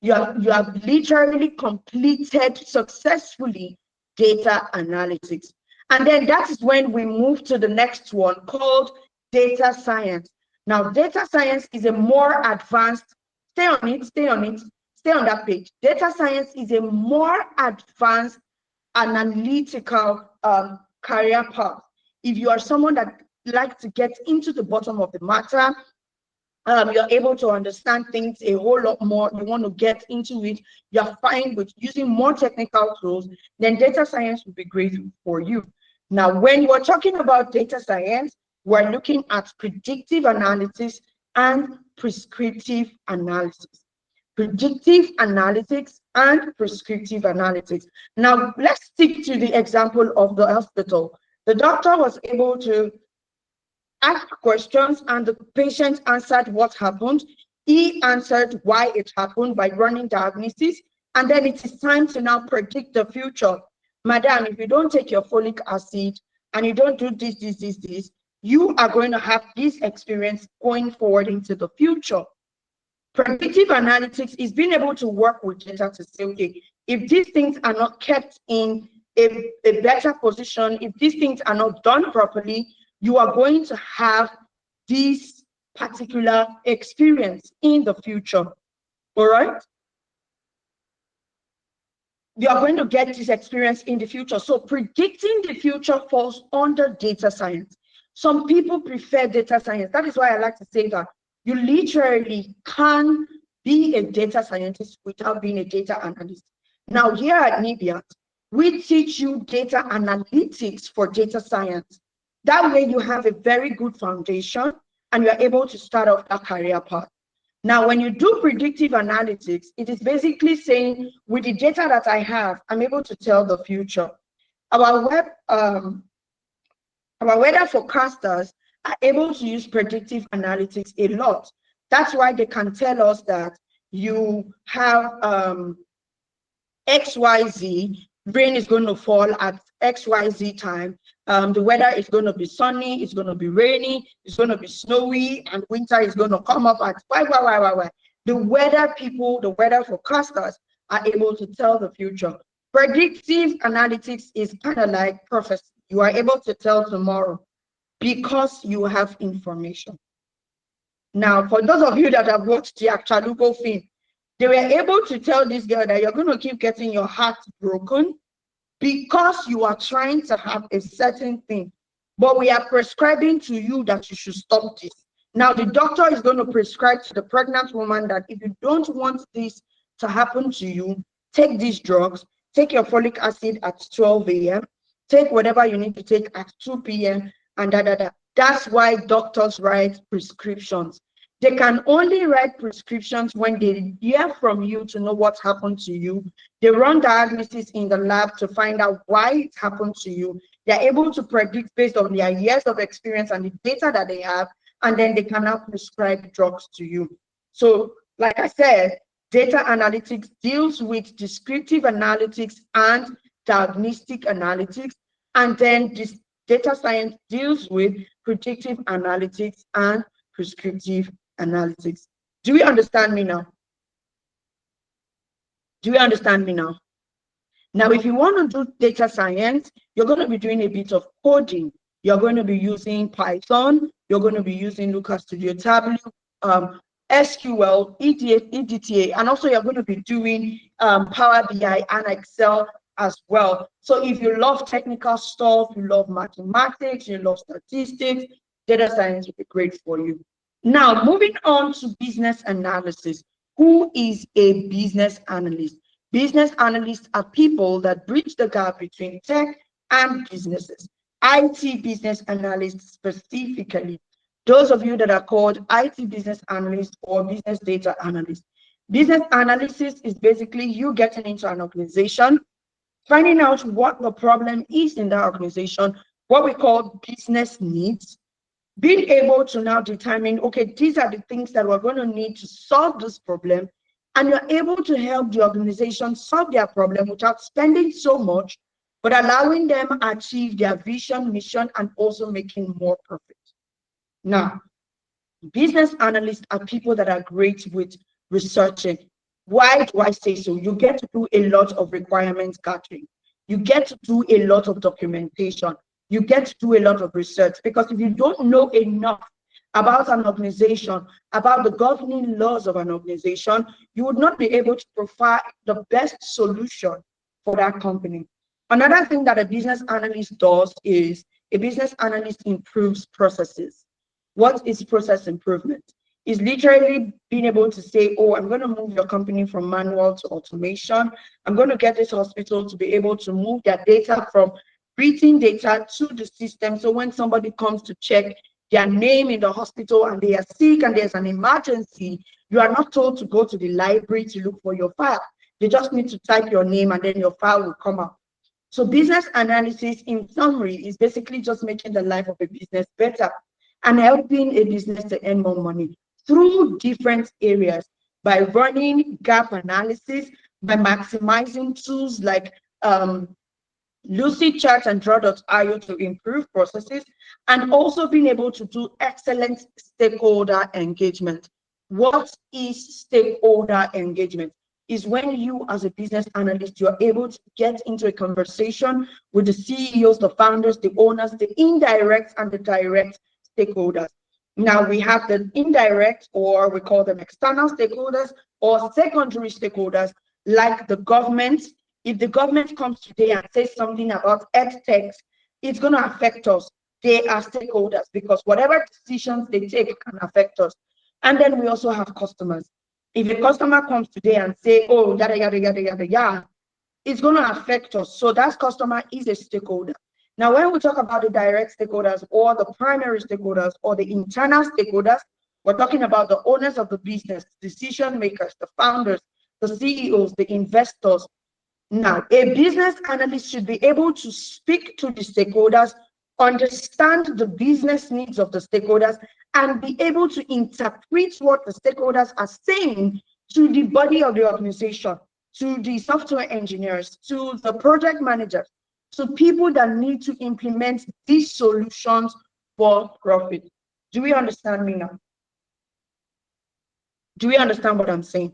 You have literally completed successfully data analytics. And then that is when we move to the next one called data science. Now, data science is a more advanced, stay on it, stay on that page. Data science is a more advanced analytical career path. If you are someone that likes to get into the bottom of the matter, you're able to understand things a whole lot more, you want to get into it, you're fine with using more technical tools, then data science would be great for you. Now, when we're talking about data science, we're looking at predictive analysis and prescriptive analysis. Predictive analytics and prescriptive analytics. Now, let's stick to the example of the hospital. The doctor was able to ask questions and the patient answered what happened. He answered why it happened by running diagnosis, and then it is time to now predict the future. Madam, if you don't take your folic acid and you don't do this, you are going to have this experience going forward into the future. Predictive analytics is being able to work with data to say, okay, if these things are not kept in a better position, if these things are not done properly, you are going to have this particular experience in the future. All right? You are going to get this experience in the future. So predicting the future falls under data science. Some people prefer data science. That is why I like to say that you literally can be a data scientist without being a data analyst. Now, here at Nibiat, we teach you data analytics for data science. That way you have a very good foundation and you're able to start off that career path. Now, when you do predictive analytics, it is basically saying, with the data that I have, I'm able to tell the future. Our weather forecasters are able to use predictive analytics a lot. That's why they can tell us that you have XYZ, rain is going to fall at XYZ time. The weather is going to be sunny, it's going to be rainy, it's going to be snowy, and winter is going to come up at why. The weather people, the weather forecasters are able to tell the future. Predictive analytics is kind of like prophecy. You are able to tell tomorrow because you have information. Now, for those of you that have watched the Chaluko film, they were able to tell this girl that you're going to keep getting your heart broken because you are trying to have a certain thing, but we are prescribing to you that you should stop this. Now, the doctor is going to prescribe to the pregnant woman that if you don't want this to happen to you, take these drugs, take your folic acid at 12 a.m., take whatever you need to take at 2 p.m., and That's why doctors write prescriptions. They can only write prescriptions when they hear from you to know what happened to you. They run diagnosis in the lab to find out why it happened to you. They're able to predict based on their years of experience and the data that they have, and then they can now prescribe drugs to you. So, like I said, data analytics deals with descriptive analytics and diagnostic analytics, and then this data science deals with predictive analytics and prescriptive analytics. Do we understand me now? Do we understand me now? Now, if you want to do data science, you're going to be doing a bit of coding. You're going to be using Python. You're going to be using Looker Studio Tableau, SQL, EDTA, and also you're going to be doing Power BI and Excel as well. So if you love technical stuff, you love mathematics, you love statistics, data science will be great for you. Now, moving on to business analysis. Who is a business analyst? Business analysts are people that bridge the gap between tech and businesses. IT business analysts specifically. Those of you that are called IT business analysts or business data analysts. Business analysis is basically you getting into an organization, finding out what the problem is in that organization, what we call business needs, being able to now determine, okay, these are the things that we're going to need to solve this problem, and you're able to help the organization solve their problem without spending so much, but allowing them achieve their vision, mission, and also making more profit. Now, business analysts are people that are great with researching. Why do I say so? You get to do a lot of requirements gathering. You get to do a lot of documentation. You get to do a lot of research, because if you don't know enough about an organization, about the governing laws of an organization, you would not be able to provide the best solution for that company. Another thing that a business analyst does is a business analyst improves processes. What is process improvement? Is literally being able to say, oh, I'm going to move your company from manual to automation. I'm going to get this hospital to be able to move their data from written data to the system. So when somebody comes to check their name in the hospital and they are sick and there's an emergency, you are not told to go to the library to look for your file. They just need to type your name and then your file will come up. So business analysis, in summary, is basically just making the life of a business better and helping a business to earn more money through different areas, by running gap analysis, by maximizing tools like Lucidchart and Draw.io to improve processes, and also being able to do excellent stakeholder engagement. What is stakeholder engagement? Is when you as a business analyst, you're able to get into a conversation with the CEOs, the founders, the owners, the indirect and the direct stakeholders. Now we have the indirect, or we call them external stakeholders, or secondary stakeholders, like the government. If the government comes today and says something about EdTech, it's going to affect us. They are stakeholders, because whatever decisions they take can affect us. And then we also have customers. If a customer comes today and say, oh, yada, yada, yada, yada, yada, it's going to affect us. So that customer is a stakeholder. Now, when we talk about the direct stakeholders or the primary stakeholders or the internal stakeholders, we're talking about the owners of the business, decision makers, the founders, the CEOs, the investors. Now, a business analyst should be able to speak to the stakeholders, understand the business needs of the stakeholders, and be able to interpret what the stakeholders are saying to the body of the organization, to the software engineers, to the project managers, to people that need to implement these solutions for profit. Do we understand me now? Do we understand what I'm saying?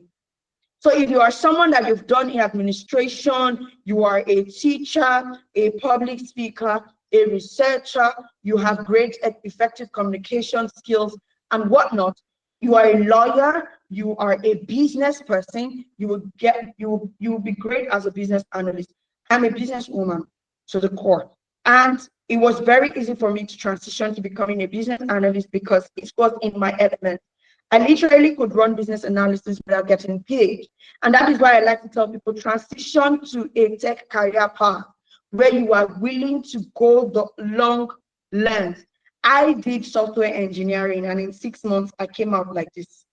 So if you are someone that you've done in administration, you are a teacher, a public speaker, a researcher, you have great effective communication skills and whatnot, you are a lawyer, you are a business person, you will be great as a business analyst. I'm a businesswoman to the core. And it was very easy for me to transition to becoming a business analyst because it was in my element. I literally could run business analysis without getting paid. And that is why I like to tell people, transition to a tech career path where you are willing to go the long length. I did software engineering, and in 6 months, I came out like this.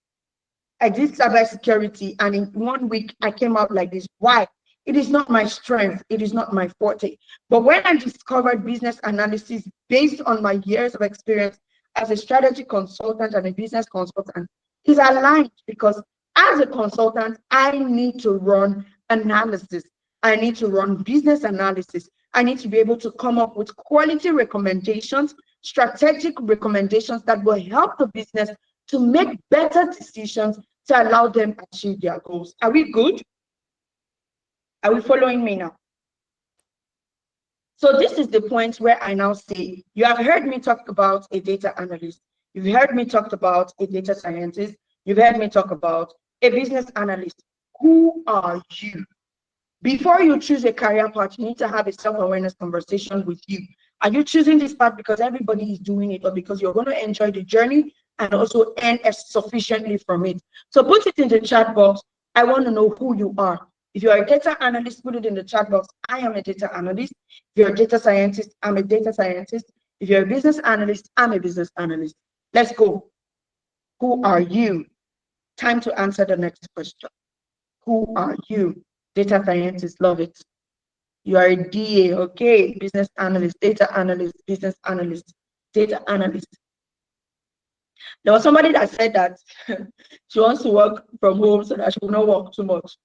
I did cybersecurity, and in 1 week, I came out like this. Why? It is not my strength. It is not my forte. But when I discovered business analysis based on my years of experience as a strategy consultant and a business consultant, is aligned, because as a consultant, I need to run analysis. I need to run business analysis. I need to be able to come up with quality recommendations, strategic recommendations that will help the business to make better decisions to allow them to achieve their goals. Are we good? Are we following me now? So this is the point where I now say, you have heard me talk about a data analyst. You've heard me talk about a data scientist. You've heard me talk about a business analyst. Who are you? Before you choose a career path, you need to have a self-awareness conversation with you. Are you choosing this path because everybody is doing it, or because you're going to enjoy the journey and also earn sufficiently from it? So put it in the chat box. I want to know who you are. If you are a data analyst, put it in the chat box. I am a data analyst. If you're a data scientist, I'm a data scientist. If you're a business analyst, I'm a business analyst. Let's go. Who are you? Time to answer the next question. Who are you? Data scientist, love it. You are a DA, okay? Business analyst, data analyst, business analyst, data analyst. There was somebody that said that she wants to work from home so that she will not work too much.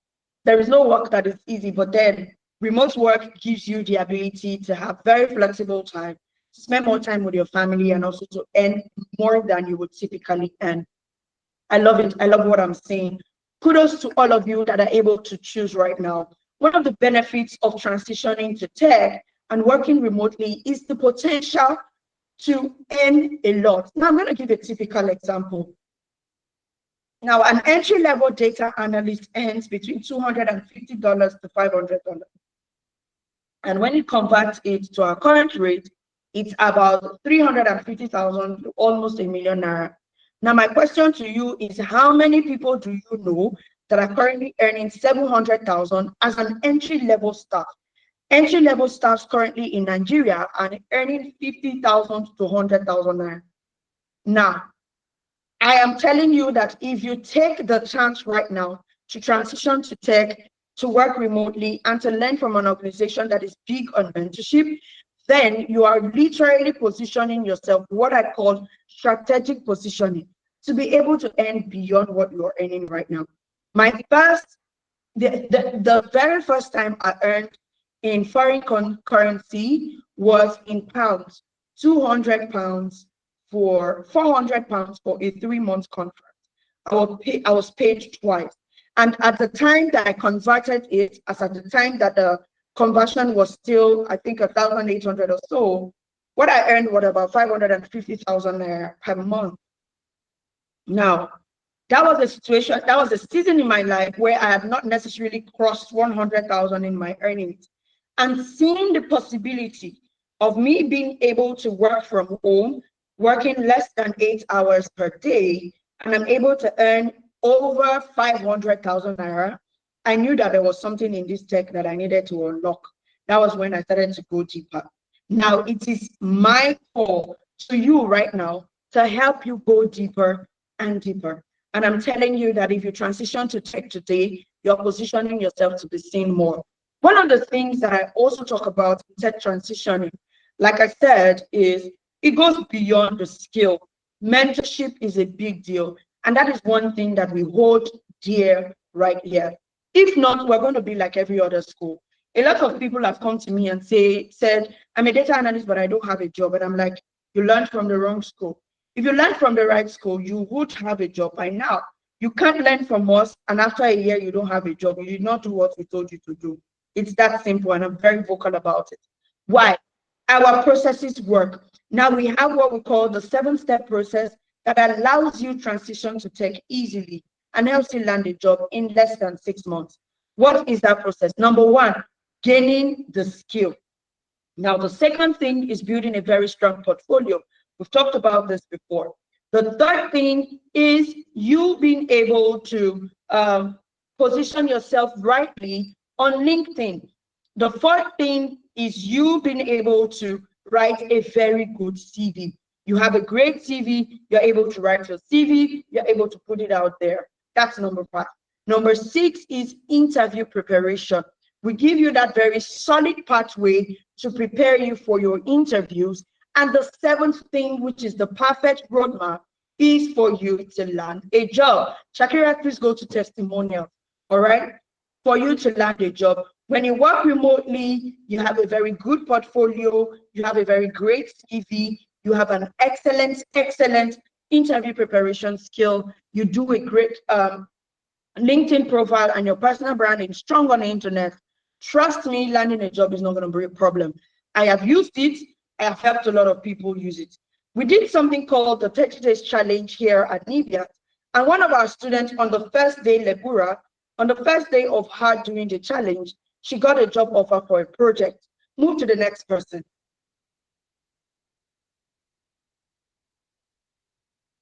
There is no work that is easy, but then remote work gives you the ability to have very flexible time, to spend more time with your family, and also to earn more than you would typically earn. I love it. I love what I'm saying. Kudos to all of you that are able to choose right now. One of the benefits of transitioning to tech and working remotely is the potential to earn a lot. Now, I'm going to give a typical example. Now, an entry-level data analyst earns between $250 to $500. And when it converts it to our current rate, it's about 350,000 to almost $1 million. Now, my question to you is, how many people do you know that are currently earning 700,000 as an entry-level staff? Entry-level staffs currently in Nigeria are earning 50,000 to 100,000. Now, I am telling you that if you take the chance right now to transition to tech, to work remotely, and to learn from an organization that is big on mentorship, then you are literally positioning yourself, what I call strategic positioning, to be able to earn beyond what you are earning right now. The very first time I earned in foreign currency was in pounds, 200 pounds for 400 pounds for a 3-month contract. I was paid twice. And at the time that I converted it, as at the time that the conversion was still, I think, 1,800 or so, what I earned was about 550,000 per month. Now, that was a situation, that was a season in my life where I had not necessarily crossed 100,000 in my earnings. And seeing the possibility of me being able to work from home, working less than 8 hours per day, and I'm able to earn over 500,000 naira, I knew that there was something in this tech that I needed to unlock. That was when I started to go deeper. Now, it is my call to you right now to help you go deeper and deeper. And I'm telling you that if you transition to tech today, you're positioning yourself to be seen more. One of the things that I also talk about in tech transitioning, like I said, is it goes beyond the skill. Mentorship is a big deal. And that is one thing that we hold dear right here. If not, we're going to be like every other school. A lot of people have come to me and said, I'm a data analyst, but I don't have a job. And I'm like, you learned from the wrong school. If you learned from the right school, you would have a job by now. You can't learn from us, and after a year, you don't have a job. You did not do what we told you to do. It's that simple, and I'm very vocal about it. Why? Our processes work. Now we have what we call the 7-step process that allows you transition to tech easily and helps you land a job in less than 6 months. What is that process? Number one, gaining the skill. Now, the second thing is building a very strong portfolio. We've talked about this before. The third thing is you being able to position yourself rightly on LinkedIn. The fourth thing is you being able to write a very good CV. You have a great CV, you're able to write your CV, you're able to put it out there. That's number 5. Number 6 is interview preparation. We give you that very solid pathway to prepare you for your interviews. And the 7th thing, which is the perfect roadmap, is for you to land a job. Shakira, please go to testimonial. All right? For you to land a job. When you work remotely, you have a very good portfolio, you have a very great CV, you have an excellent interview preparation skill, you do a great LinkedIn profile, and your personal branding strong on the internet. Trust me, landing a job is not going to be a problem. I have used it. I have helped a lot of people use it. We did something called the 30 Days Challenge here at Nibia. And one of our students on the first day, Lebura, on the first day of her doing the challenge, she got a job offer for a project. Move to the next person.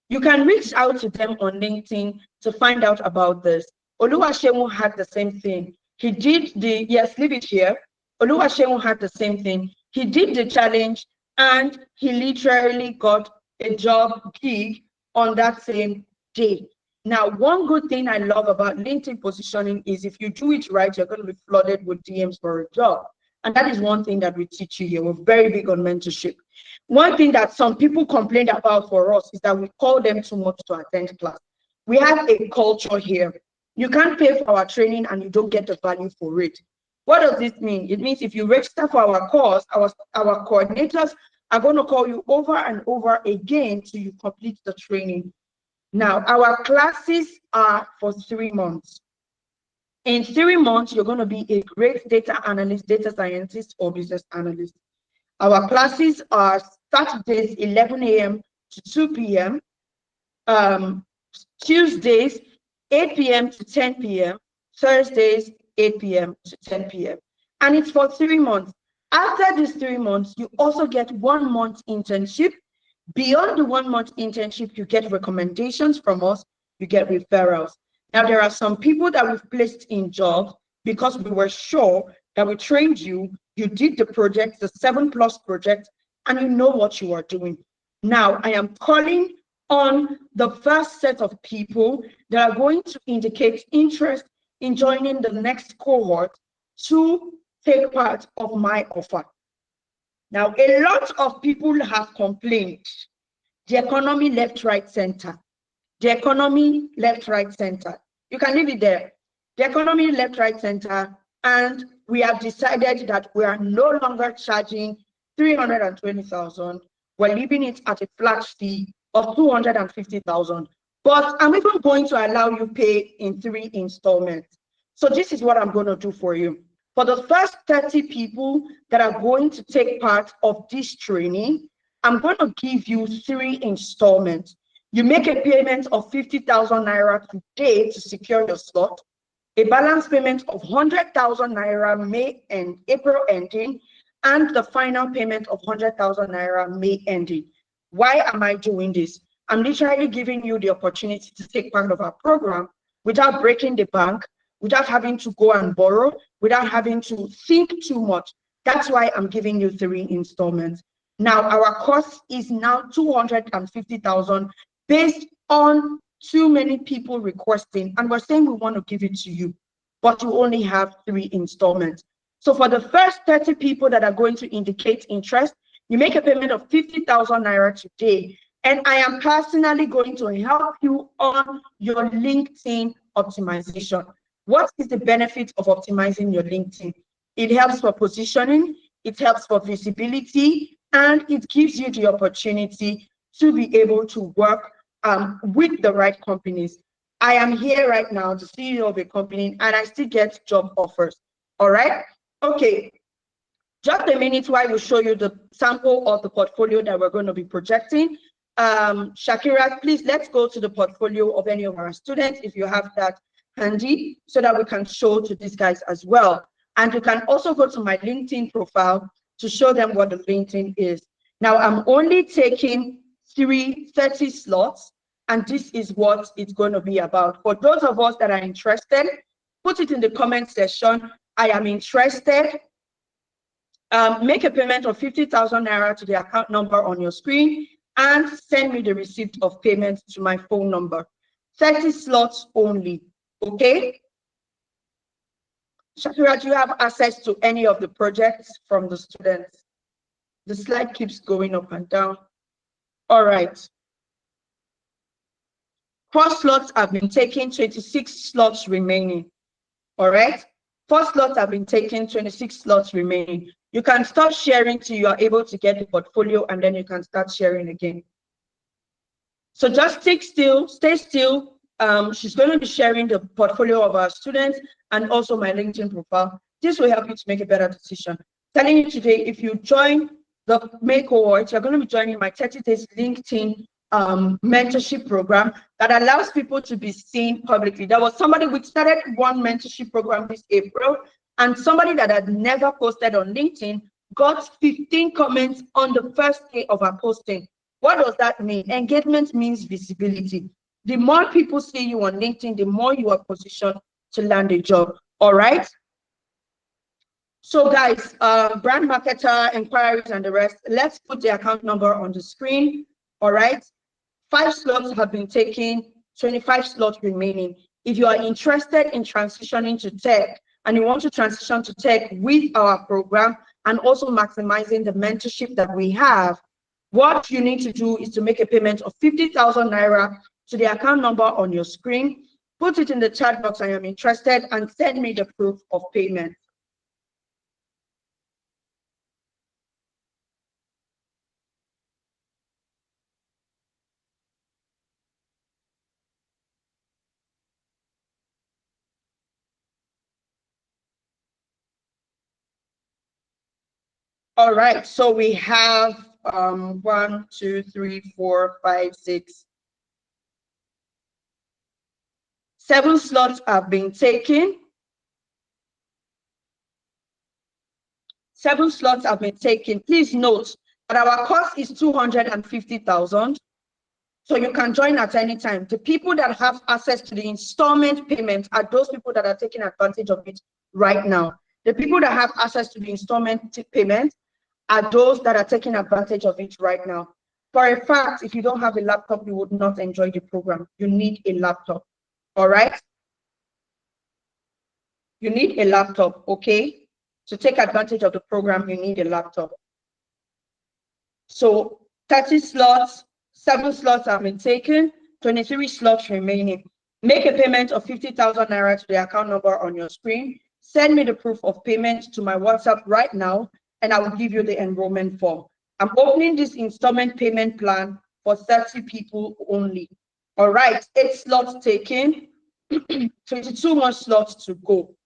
You can reach out to them on LinkedIn to find out about this. Oluwaseun had the same thing. He did the, yes, leave it here. Oluwaseun had the same thing. He did the challenge and he literally got a job gig on that same day. Now, one good thing I love about LinkedIn positioning is if you do it right, you're going to be flooded with DMs for a job. And that is one thing that we teach you here. We're very big on mentorship. One thing that some people complained about for us is that we call them too much to attend class. We have a culture here. You can't pay for our training and you don't get the value for it. What does this mean? It means if you register for our course, our coordinators are going to call you over and over again till you complete the training. Now, our classes are for 3 months. In 3 months, you're going to be a great data analyst, data scientist, or business analyst. Our classes are Saturdays, 11 a.m. to 2 p.m. Tuesdays, 8 p.m. to 10 p.m. Thursdays, 8 p.m. to 10 p.m. And it's for 3 months. After these 3 months, you also get 1 month internship. Beyond the 1 month internship, you get recommendations from us, you get referrals. Now, there are some people that we've placed in jobs because we were sure that we trained you, you did the project, the 7+ project, and you know what you are doing. Now, I am calling on the first set of people that are going to indicate interest in joining the next cohort to take part of my offer. Now, a lot of people have complained. The economy left, right, center. The economy left, right, center. You can leave it there. The economy left, right, center. And we have decided that we are no longer charging 320,000. We're leaving it at a flat fee of 250,000. But I'm even going to allow you pay in 3 installments. So this is what I'm going to do for you. For the first 30 people that are going to take part of this training, I'm going to give you 3 installments. You make a payment of 50,000 naira today to secure your slot, a balance payment of 100,000 naira May and April ending, and the final payment of 100,000 naira May ending. Why am I doing this? I'm literally giving you the opportunity to take part of our program without breaking the bank, without having to go and borrow, without having to think too much. That's why I'm giving you 3 installments. Now, our cost is now 250,000 based on too many people requesting, and we're saying we want to give it to you, but you only have 3 installments. So for the first 30 people that are going to indicate interest, you make a payment of 50,000 naira today, and I am personally going to help you on your LinkedIn optimization. What is the benefit of optimizing your LinkedIn? It helps for positioning, it helps for visibility, and it gives you the opportunity to be able to work with the right companies. I am here right now, the CEO of a company, and I still get job offers. All right. Okay. Just a minute while we show you the sample of the portfolio that we're going to be projecting. Shakira, please let's go to the portfolio of any of our students if you have that handy so that we can show to these guys as well. And you can also go to my LinkedIn profile to show them what the LinkedIn is. Now, I'm only taking 30 slots, and this is what it's going to be about. For those of us that are interested, put it in the comment section. I am interested. Make a payment of 50,000 naira to the account number on your screen and send me the receipt of payment to my phone number. 30 slots only, okay? Shakira, do you have access to any of the projects from the students? The slide keeps going up and down. All right. 4 slots have been taken, 26 slots remaining. All right. 4 slots have been taken, 26 slots remaining. You can stop sharing till you are able to get the portfolio, and then you can start sharing again. So just stay still. She's going to be sharing the portfolio of our students and also my LinkedIn profile. This will help you to make a better decision. Telling you today, if you join the May cohort, you're going to be joining my 30 days LinkedIn mentorship program that allows people to be seen publicly. There was somebody, we started one mentorship program this April, and somebody that had never posted on LinkedIn got 15 comments on the first day of our posting. What does that mean? Engagement means visibility. The more people see you on LinkedIn, the more you are positioned to land a job. All right. So guys, brand marketer, inquiries, and the rest, let's put the account number on the screen. All right. 5 slots have been taken, 25 slots remaining. If you are interested in transitioning to tech and you want to transition to tech with our program and also maximizing the mentorship that we have, what you need to do is to make a payment of 50,000 naira to the account number on your screen, put it in the chat box, I am interested, and send me the proof of payment. All right, so we have 1, 2, 3, 4, 5, 6, 7 slots have been taken. 7 slots have been taken. Please note that our cost is 250,000. So you can join at any time. The people that have access to the installment payment are those people that are taking advantage of it right now. The people that have access to the installment payment are those that are taking advantage of it right now. For a fact, if you don't have a laptop, you would not enjoy the program. You need a laptop. All right? You need a laptop, okay? To take advantage of the program, you need a laptop. So 30 slots, 7 slots have been taken, 23 slots remaining. Make a payment of 50,000 naira to the account number on your screen. Send me the proof of payment to my WhatsApp right now, and I will give you the enrollment form. I'm opening this installment payment plan for 30 people only. All right, 8 slots taken, 22 more slots to go.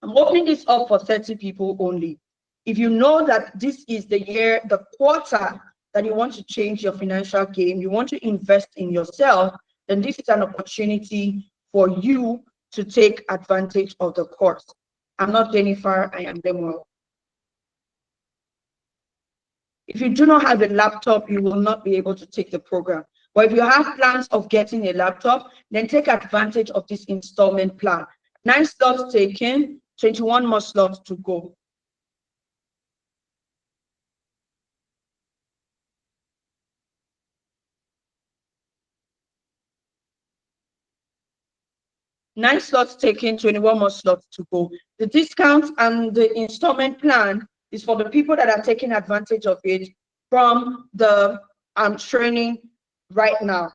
I'm opening this up for 30 people only. If you know that this is the year, the quarter that you want to change your financial game, you want to invest in yourself, then this is an opportunity for you to take advantage of the course. I'm not Jennifer, I am Lemuel. If you do not have a laptop, you will not be able to take the program. But if you have plans of getting a laptop, then take advantage of this installment plan. 9 slots taken, 21 more slots to go. Nine slots taken, 21 more slots to go. The discount and the installment plan is for the people that are taking advantage of it from the training right now.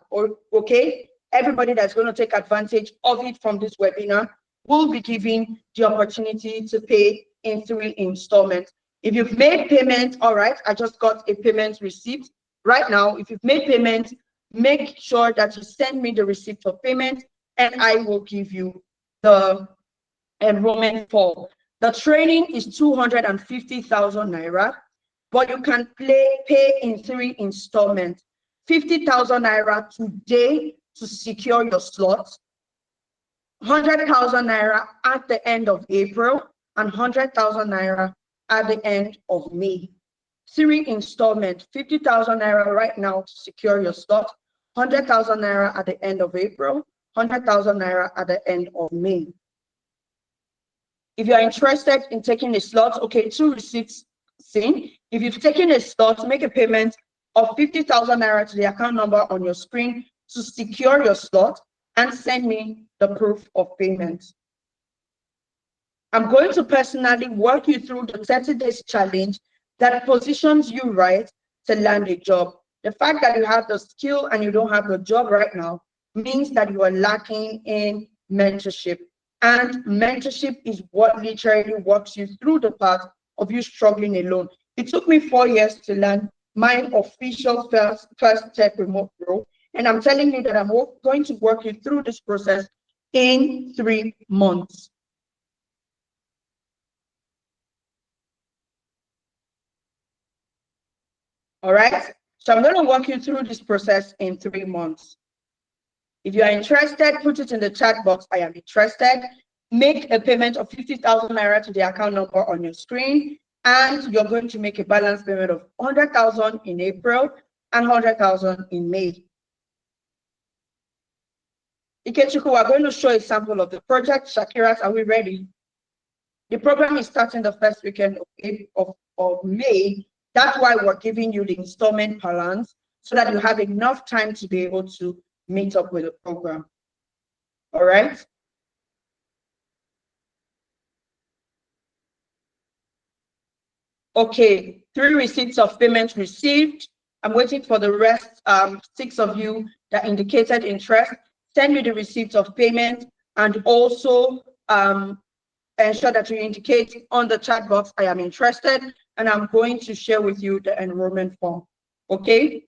Okay, everybody that's going to take advantage of it from this webinar will be given the opportunity to pay in 3 installments. If you've made payment, all right, I just got a payment receipt right now. If you've made payment, make sure that you send me the receipt of payment, and I will give you the enrollment form. The training is 250,000 naira, but you can pay in 3 installments. 50,000 naira today to secure your slot, 100,000 naira at the end of April, and 100,000 naira at the end of May. 3 installments, 50,000 naira right now to secure your slot, 100,000 naira at the end of April, 100,000 naira at the end of May. If you are interested in taking a slot, okay, 2 receipts seen. If you've taken a slot, make a payment of 50,000 naira to the account number on your screen to secure your slot and send me the proof of payment. I'm going to personally walk you through the 30 days challenge that positions you right to land a job. The fact that you have the skill and you don't have the job right now means that you are lacking in mentorship. And mentorship is what literally walks you through the path of you struggling alone. It took me 4 years to land my official first tech remote role. And I'm telling you that I'm going to work you through this process in 3 months. All right. So I'm going to walk you through this process in 3 months. If you are interested, put it in the chat box. I am interested. Make a payment of 50,000 naira to the account number on your screen, and you're going to make a balance payment of 100,000 in April and 100,000 in May. Ikechukwu, we're going to show a sample of the project. Shakirat, are we ready? The program is starting the first weekend of May. That's why we're giving you the installment plans so that you have enough time to be able to meet up with the program. All right. Okay, 3 receipts of payment received. I'm waiting for the rest, 6 of you that indicated interest. Send me the receipts of payment, and also ensure that you indicate on the chat box, I am interested, and I'm going to share with you the enrollment form. Okay.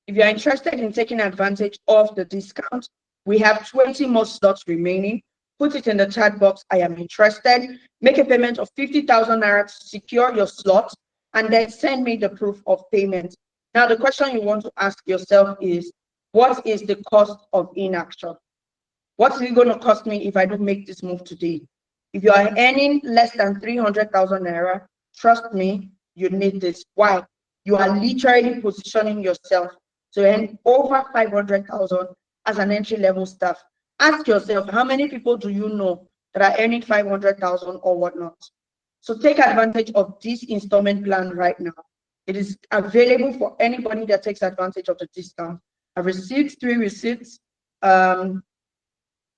If you're interested in taking advantage of the discount, we have 20 more slots remaining. Put it in the chat box, I am interested. Make a payment of 50,000 naira to secure your slot, and then send me the proof of payment. Now, the question you want to ask yourself is, what is the cost of inaction? What's it going to cost me if I don't make this move today? If you are earning less than 300,000 naira, trust me, you need this. Why? You are literally positioning yourself to earn over 500,000 as an entry-level staff. Ask yourself, how many people do you know that are earning 500,000 or whatnot? So take advantage of this installment plan right now. It is available for anybody that takes advantage of the discount. I've received 3 receipts, and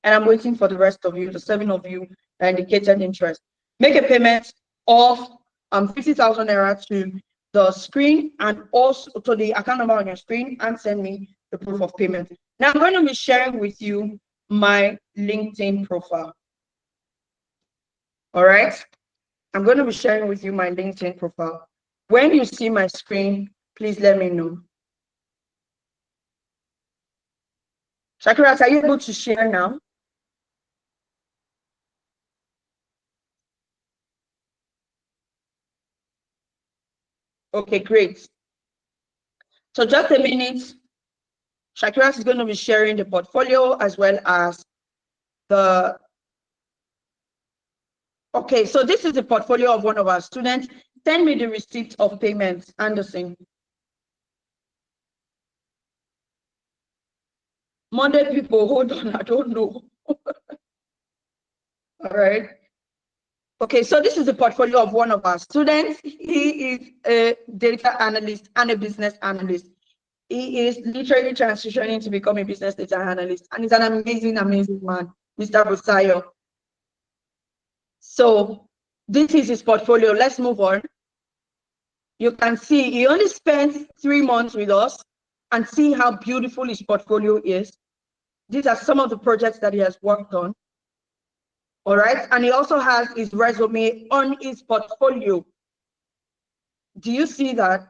I'm waiting for the rest of you, the 7 of you that indicated interest. Make a payment of 50,000 naira to the screen and also to the account number on your screen, and send me the proof of payment. Now I'm going to be sharing with you my LinkedIn profile. All right. I'm going to be sharing with you my LinkedIn profile. When you see my screen, please let me know. Shakirat, are you able to share now? Okay, great. So just a minute. Shakirat is going to be sharing the portfolio as well as the... Okay, so this is the portfolio of one of our students. Send me the receipt of payments, Anderson. Monday people, hold on, I don't know. All right. Okay, so this is the portfolio of one of our students. He is a data analyst and a business analyst. He is literally transitioning to become a business data analyst, and he's an amazing, amazing man, Mr. Busayo. So this is his portfolio. Let's move on. You can see he only spent 3 months with us, and see how beautiful his portfolio is. These are some of the projects that he has worked on. All right, and he also has his resume on his portfolio. Do you see that?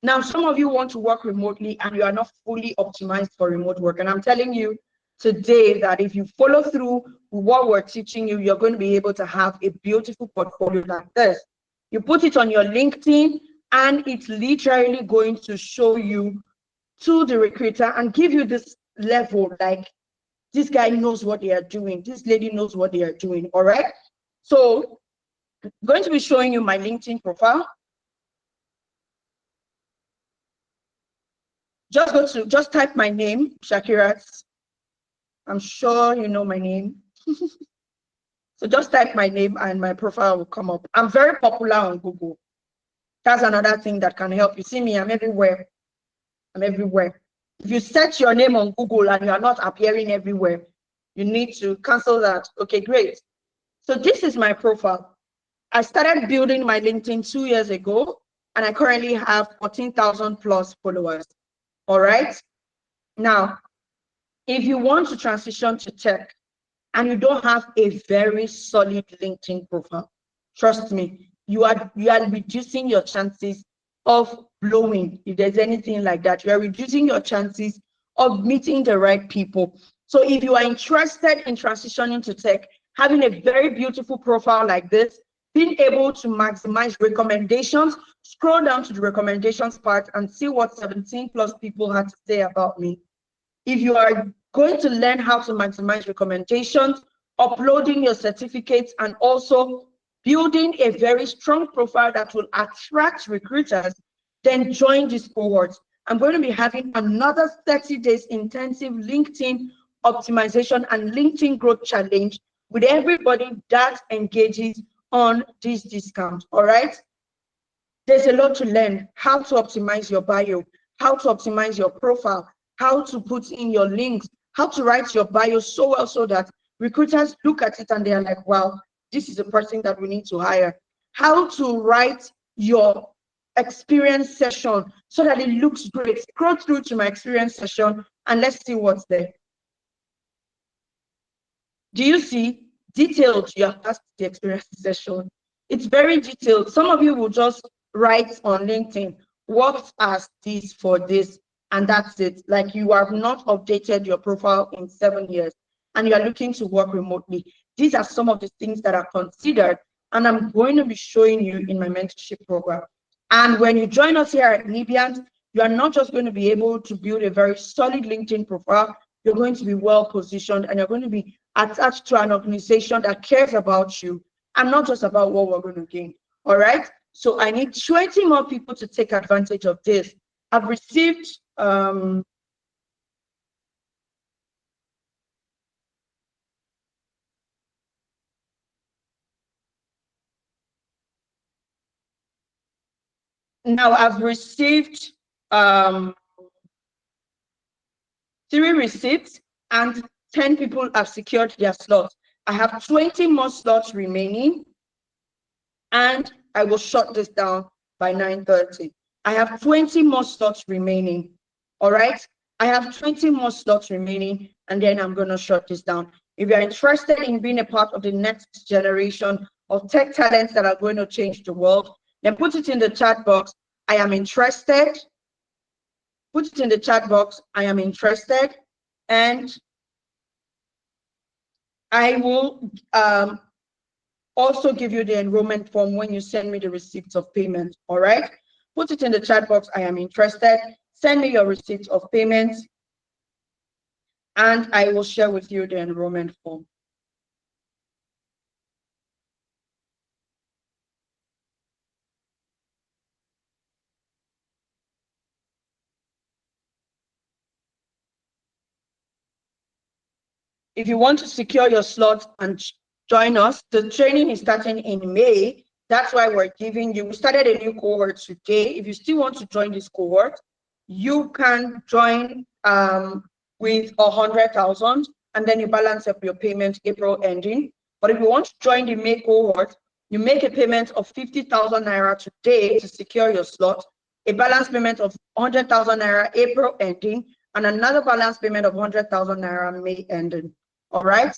Now, some of you want to work remotely and you are not fully optimized for remote work. And I'm telling you today that if you follow through with what we're teaching you, you're going to be able to have a beautiful portfolio like this. You put it on your LinkedIn, and it's literally going to show you to the recruiter and give you this level, like, this guy knows what they are doing, this lady knows what they are doing. All right, so I'm going to be showing you my LinkedIn profile. Just type my name, Shakirat. I'm sure you know my name. So just type my name and my profile will come up. I'm very popular on Google. That's another thing that can help. You see me, I'm everywhere. I'm everywhere. If you search your name on Google and you are not appearing everywhere, you need to cancel that. Okay, great. So this is my profile. I started building my LinkedIn 2 years ago, and I currently have 14,000 plus followers. All right. Now, if you want to transition to tech and you don't have a very solid LinkedIn profile, trust me, you are reducing your chances of blowing. If there's anything like that, you are reducing your chances of meeting the right people. So if you are interested in transitioning to tech, having a very beautiful profile like this, being able to maximize recommendations, scroll down to the recommendations part and see what 17 plus people had to say about me. If you are going to learn how to maximize recommendations, uploading your certificates, and also building a very strong profile that will attract recruiters, then join this cohort. I'm going to be having another 30 days intensive LinkedIn optimization and LinkedIn growth challenge with everybody that engages on this discount. All right. There's a lot to learn: how to optimize your bio, how to optimize your profile, how to put in your links, how to write your bio so well so that recruiters look at it and they're like, wow, this is a person that we need to hire. How to write your experience session so that it looks great. Scroll through to my experience session and let's see what's there. Do you see? Detailed, you have passed the experience session. It's very detailed. Some of you will just write on LinkedIn, worked as this for this. and that's it. Like you have not updated your profile in 7 years and you are looking to work remotely. These are some of the things that are considered, and I'm going to be showing you in my mentorship program. And when you join us here at Nibiant, you are not just going to be able to build a very solid LinkedIn profile, you're going to be well positioned and you're going to be attached to an organization that cares about you and not just about what we're going to gain. All right. So I need 20 more people to take advantage of this. I've received now I've received 3 receipts and 10 people have secured their slots. I have 20 more slots remaining and I will shut this down by 9:30. I have 20 more slots remaining. All right. I have 20 more slots remaining and then I'm going to shut this down. If you're interested in being a part of the next generation of tech talents that are going to change the world, then put it in the chat box. I am interested. Put it in the chat box. I am interested. And I will also give you the enrollment form when you send me the receipts of payment. All right. Put it in the chat box. I am interested. Send me your receipts of payment and I will share with you the enrollment form. If you want to secure your slot and join us, the training is starting in May. That's why we're giving you, we started a new cohort today. If you still want to join this cohort, you can join with 100,000 and then you balance up your payment April ending. But if you want to join the May cohort, you make a payment of 50,000 naira today to secure your slot, a balance payment of 100,000 naira April ending, and another balance payment of 100,000 naira May ending. All right.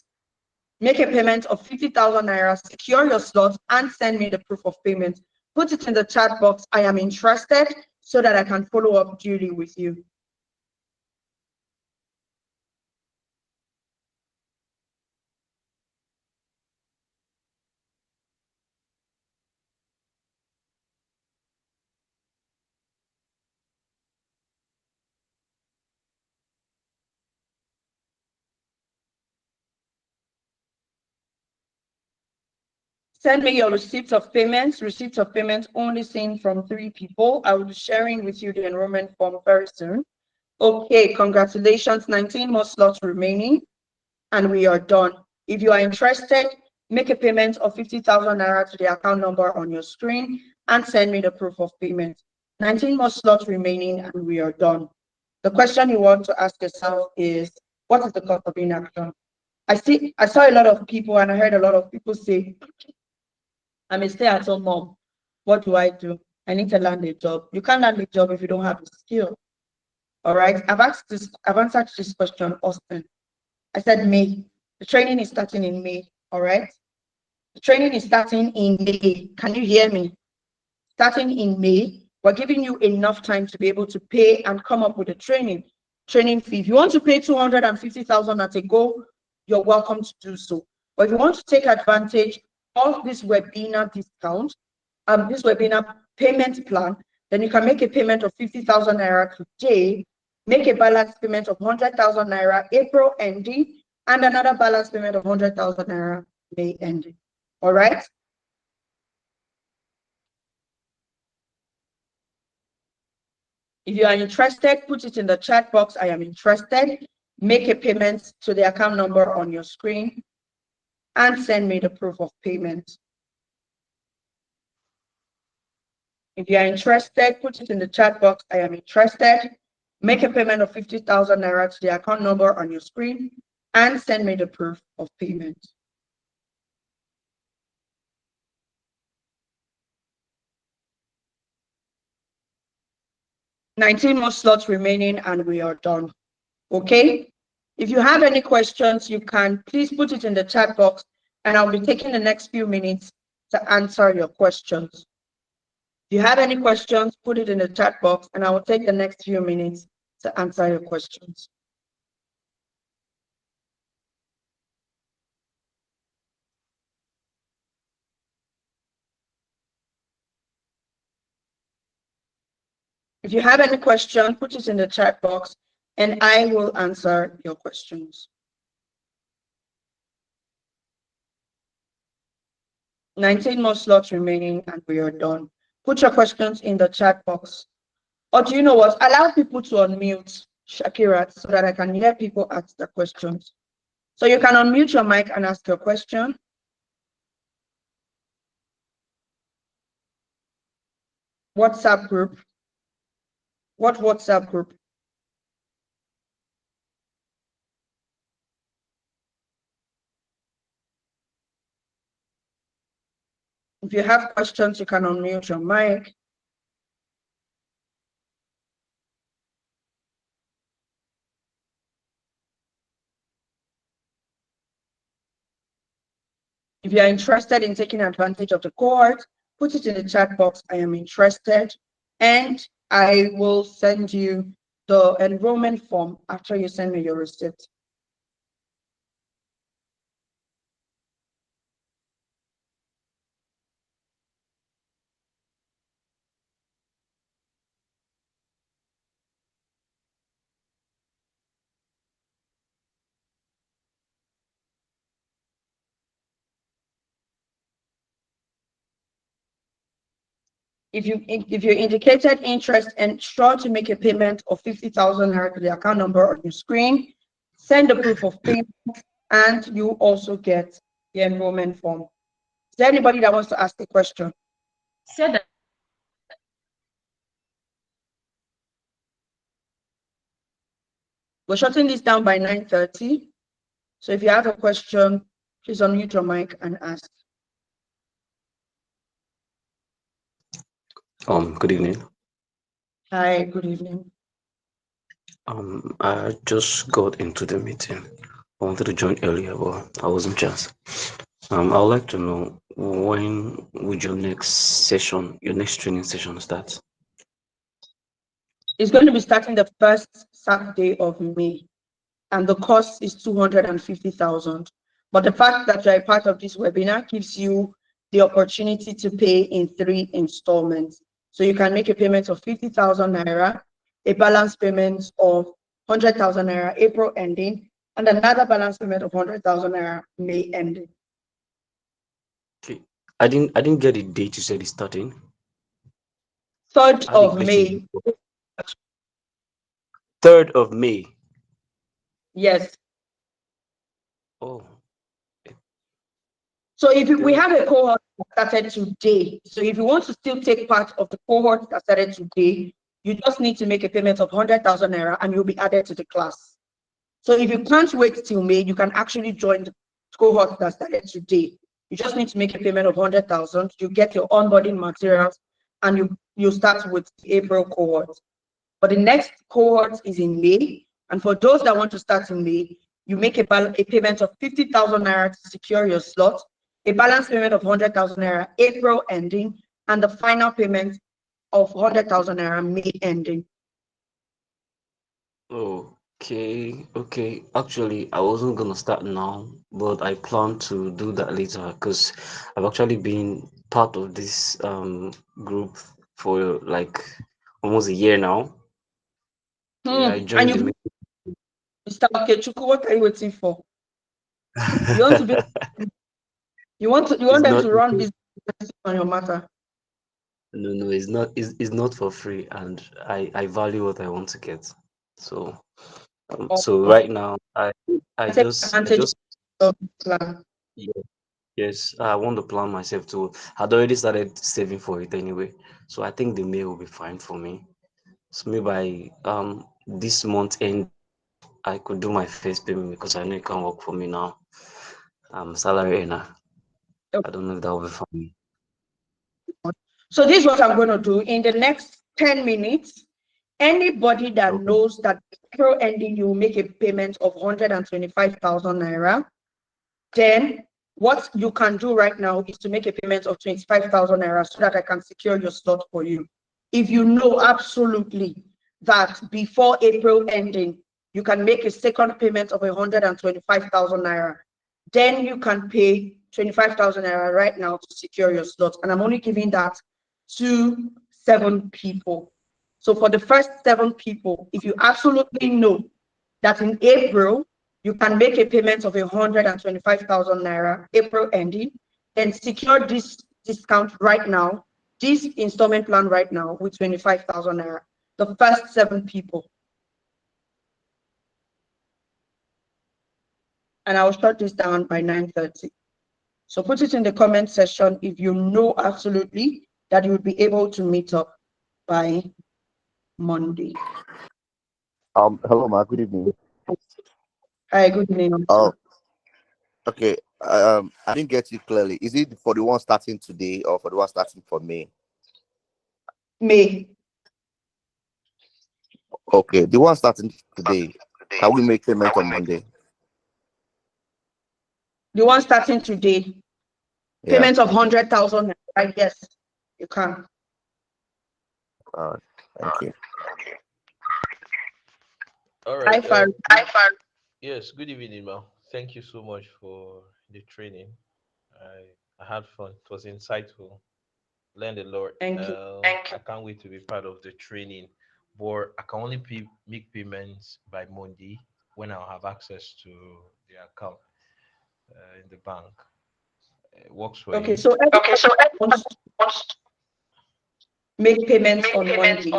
Make a payment of 50,000 naira, secure your slot, and send me the proof of payment. Put it in the chat box. I am interested so that I can follow up duly with you. Send me your receipts of payments. Receipts of payments only seen from 3 people. I will be sharing with you the enrollment form very soon. Okay, congratulations. 19 more slots remaining and we are done. If you are interested, make a payment of 50,000 naira to the account number on your screen and send me the proof of payment. 19 more slots remaining and we are done. The question you want to ask yourself is, what is the cost of inaction? I saw a lot of people and I heard a lot of people say, I'm a stay-at-home mom. What do? I need to land a job. You can't land a job if you don't have the skill. All right. I've answered this question often. I said May. The training is starting in May. All right. The training is starting in May. Can you hear me? Starting in May, we're giving you enough time to be able to pay and come up with a training fee. If you want to pay 250,000 at a go, you're welcome to do so. But if you want to take advantage of this webinar discount, this webinar payment plan, then you can make a payment of 50,000 naira today, make a balance payment of 100,000 naira April ending, and another balance payment of 100,000 naira May ending. All right. If you are interested, put it in the chat box. I am interested. Make a payment to the account number on your screen and send me the proof of payment. If you are interested, put it in the chat box. I am interested. Make a payment of 50,000 naira to the account number on your screen and send me the proof of payment. $19 more slots remaining and we are done. Okay. If you have any questions, you can please put it in the chat box and I'll be taking the next few minutes to answer your questions. If you have any questions, put it in the chat box and I will take the next few minutes to answer your questions. If you have any question, put it in the chat box and I will answer your questions. 19 more slots remaining and we are done. Put your questions in the chat box. Or do you know what? Allow people to unmute, Shakira, so that I can hear people ask their questions. So you can unmute your mic and ask your question. WhatsApp group. What WhatsApp group? If you have questions, you can unmute your mic. If you are interested in taking advantage of the cohort, put it in the chat box. I am interested, and I will send you the enrollment form after you send me your receipt. If you indicated interest and sure to make a payment of 50,000 naira to the account number on your screen, send the proof of payment, and you also get the enrollment form. Is there anybody that wants to ask a question? Said that. We're shutting this down by 9:30. So if you have a question, please unmute your mic and ask. Good evening. Hi, good evening. I just got into the meeting. I wanted to join earlier, but I wasn't chance. I would like to know, when would your next session, your next training session start? It's going to be starting the first Saturday of May, and the cost is 250,000. But the fact that you're a part of this webinar gives you the opportunity to pay in 3 installments. So you can make a payment of 50,000 naira, a balance payment of 100,000 naira April ending, and another balance payment of 100,000 naira May ending. Okay. I didn't get the date you said it's starting. 3rd of May. 3rd of May. Yes. Oh. So if we have a cohort that started today, so if you want to still take part of the cohort that started today, you just need to make a payment of 100,000 naira and you'll be added to the class. So if you can't wait till May, you can actually join the cohort that started today. You just need to make a payment of 100,000. You get your onboarding materials and you start with the April cohort. But the next cohort is in May. And for those that want to start in May, you make a payment of 50,000 naira to secure your slot, a balance payment of 100,000 naira April ending, and the final payment of 100,000 naira May ending. Okay. Actually, I wasn't gonna start now, but I plan to do that later because I've actually been part of this group for like almost a year now. Yeah, I joined And the Mr. Okechukwu, what are you waiting for? You want to be you want them to run business on your matter. No, it's not for free, and I value what I want to get. So so right now I Take just advantage of the plan. yes, I want to plan myself too. I'd already started saving for it anyway, so I think the May will be fine for me. So maybe by this month end I could do my first payment because I know it can work for me now. I'm salary earner. I don't know if that will be fine. So this is what I'm going to do. In the next 10 minutes, anybody that Okay. knows that April ending, you will make a payment of 125,000 naira. Then what you can do right now is to make a payment of 25,000 naira so that I can secure your slot for you. If you know absolutely that before April ending, you can make a second payment of 125,000 naira. Then you can pay 25,000 naira right now to secure your slot. And I'm only giving that to 7 people. So for the first 7 people, if you absolutely know that in April, you can make a payment of 125,000 naira, April ending, then secure this discount right now, this installment plan right now with 25,000 naira. The first 7 people. And I'll shut this down by 9:30. So put it in the comment section if you know absolutely that you would be able to meet up by Monday. Hello, ma. Good evening. Hi, good evening. Oh, okay. I didn't get you clearly. Is it for the one starting today or for the one starting for May? May. Okay, the one starting today. Can we make payment on Monday? The one starting today. Yeah. Payment of 100,000. Yes, you can. All right. Thank you. All right. Hi, Farid. Yes, good evening, Mal. Thank you so much for the training. I had fun. It was insightful. Learned a lot. Thank you. I can't wait to be part of the training. But I can only make payments by Monday when I'll have access to the account in the bank. It works for Okay, you. so everyone wants to make payments on Monday.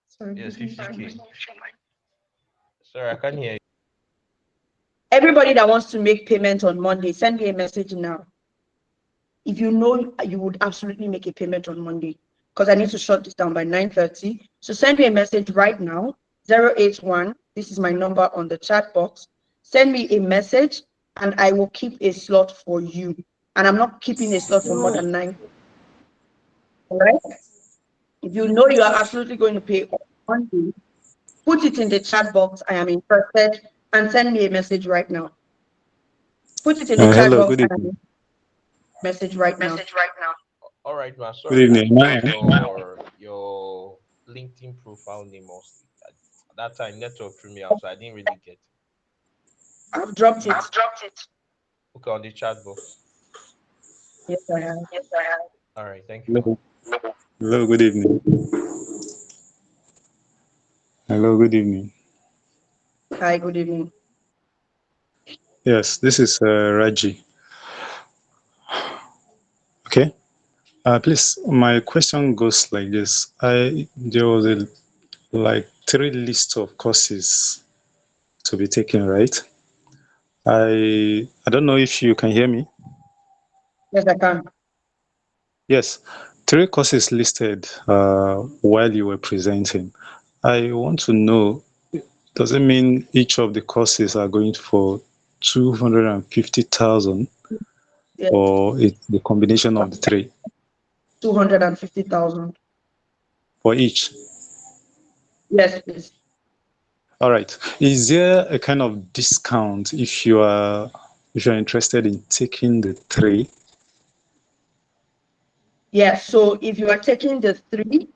Sorry, Yes, 50K. Sorry, I can't hear you. everybody that wants to make payment on Monday, send me a message now. If you know you would absolutely make a payment on Monday, because I need to shut this down by 9:30. So send me a message right now, 081. This is my number on the chat box. Send me a message and I will keep a slot for you. And I'm not keeping a slot for more than 9. All right? If you know you are absolutely going to pay on Monday, put it in the chat box. I am interested, and send me a message right now. Put it in the chat Hello, box. good I am evening. message right now. All right, man. Good Sorry, evening. I put your LinkedIn profile name mostly. At that time, network threw me out, so I didn't really get it. I've dropped it. Okay, on the chat box. Yes, I have. All right, thank you, man. Hello, good evening. Hello, good evening. Hi, good evening. Yes, this is Raji. Okay. Please, my question goes like this. There was like 3 lists of courses to be taken, right? I don't know if you can hear me. Yes, I can. Yes, 3 courses listed while you were presenting. I want to know, does it mean each of the courses are going for 250,000, Yes, or it's the combination of the 3 250,000. for each? Yes, please. All right. Is there a kind of discount if you're interested in taking the 3? Yes. So if you are taking the 3,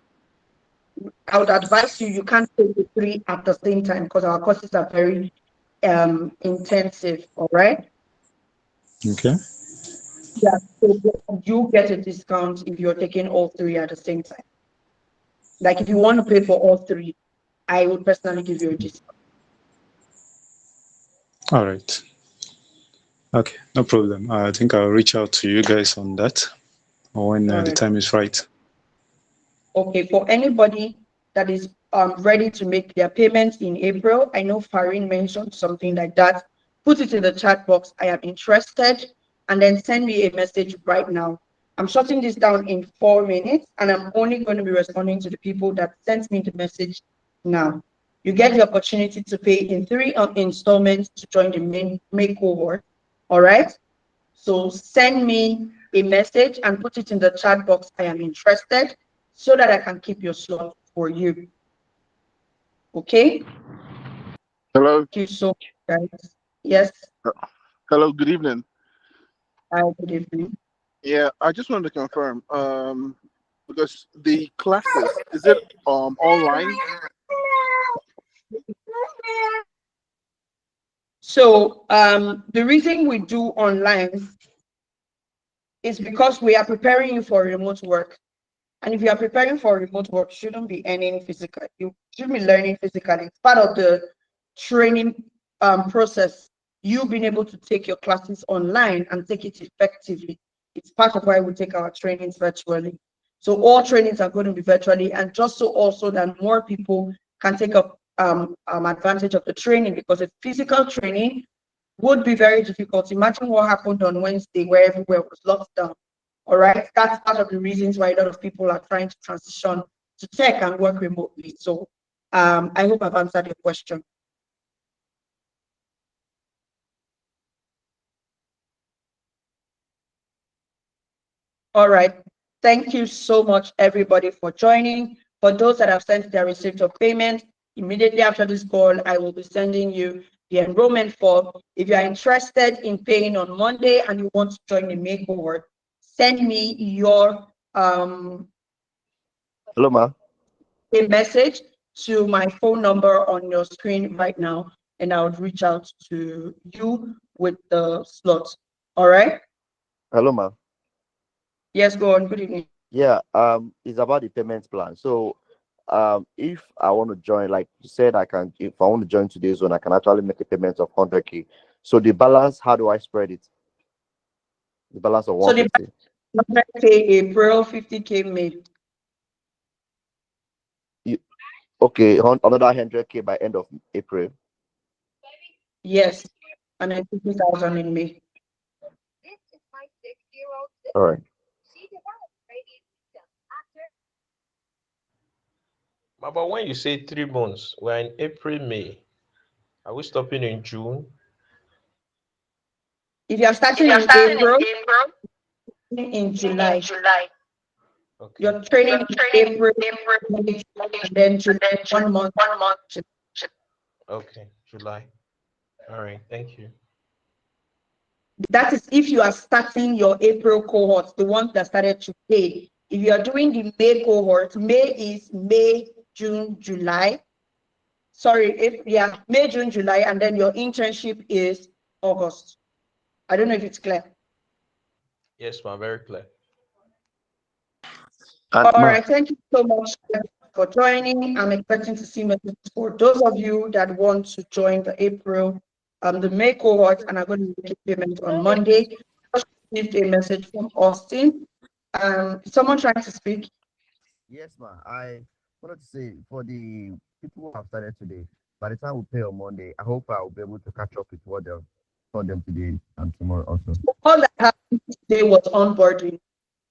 I would advise you can't take the 3 at the same time because our courses are very intensive. All right. Okay. Yeah. So you get a discount if you're taking all 3 at the same time. Like if you want to pay for all 3, I would personally give you a discount. All right. Okay, no problem. I think I'll reach out to you guys on that when the right. time is right. Okay, for anybody that is ready to make their payments in April, I know Farin mentioned something like that. Put it in the chat box. I am interested, and then send me a message right now. I'm shutting this down in 4 minutes, and I'm only going to be responding to the people that sent me the message now. You get the opportunity to pay in 3 installments to join the main cohort. All right. So send me a message and put it in the chat box. I am interested, so that I can keep your slot for you. Okay? Hello. Thank you so much, guys. Yes. Hello. Good evening. Hi, good evening. Yeah, I just wanted to confirm. because the classes, is it online? So the reason we do online is because we are preparing you for remote work. And if you are preparing for remote work, you shouldn't be earning physical. You should be learning physically. It's part of the training process. You being able to take your classes online and take it effectively. It's part of why we take our trainings virtually. So all trainings are going to be virtually, and just so also that more people can take up advantage of the training, because a physical training would be very difficult. Imagine what happened on Wednesday where everywhere was locked down. All right, that's part of the reasons why a lot of people are trying to transition to tech and work remotely. So I hope I've answered your question. All right, thank you so much, everybody, for joining. For those that have sent their receipt of payment, immediately after this call, I will be sending you the enrollment form. If you are interested in paying on Monday and you want to join the May cohort, send me your Hello, ma. a message to my phone number on your screen right now, and I would reach out to you with the slot. All right? Hello, ma. Yes, go on. Good evening. Yeah, it's about the payment plan. So, if I want to join, like you said, if I want to join today's zone, I can actually make a payment of 100K. So the balance, how do I spread it? The balance of So the 150. 100K April, 50K May. Okay, another 100K by end of April. Yes, and then 50,000 in May. All right. But when you say 3 months, we're in April, May. Are we stopping in June? If you are starting in April, in July, Okay. you're training in April, May, and then July, 1 month. Okay, July. All right, thank you. That is if you are starting your April cohort, the ones that started today. If you are doing the May cohort, May is May, June, July. Sorry, May, June, July, and then your internship is August. I don't know if it's clear. Yes, ma'am, very clear. All right, thank you so much for joining. I'm expecting to see messages for those of you that want to join the April, the May cohort, and are going to make a payment on Monday. I received a message from Austin. Someone trying to speak? Yes, ma. I wanted to say for the people who have started today, by the time we pay on Monday, I hope I will be able to catch up with what they've taught them today and tomorrow also. All that happened today was onboarding.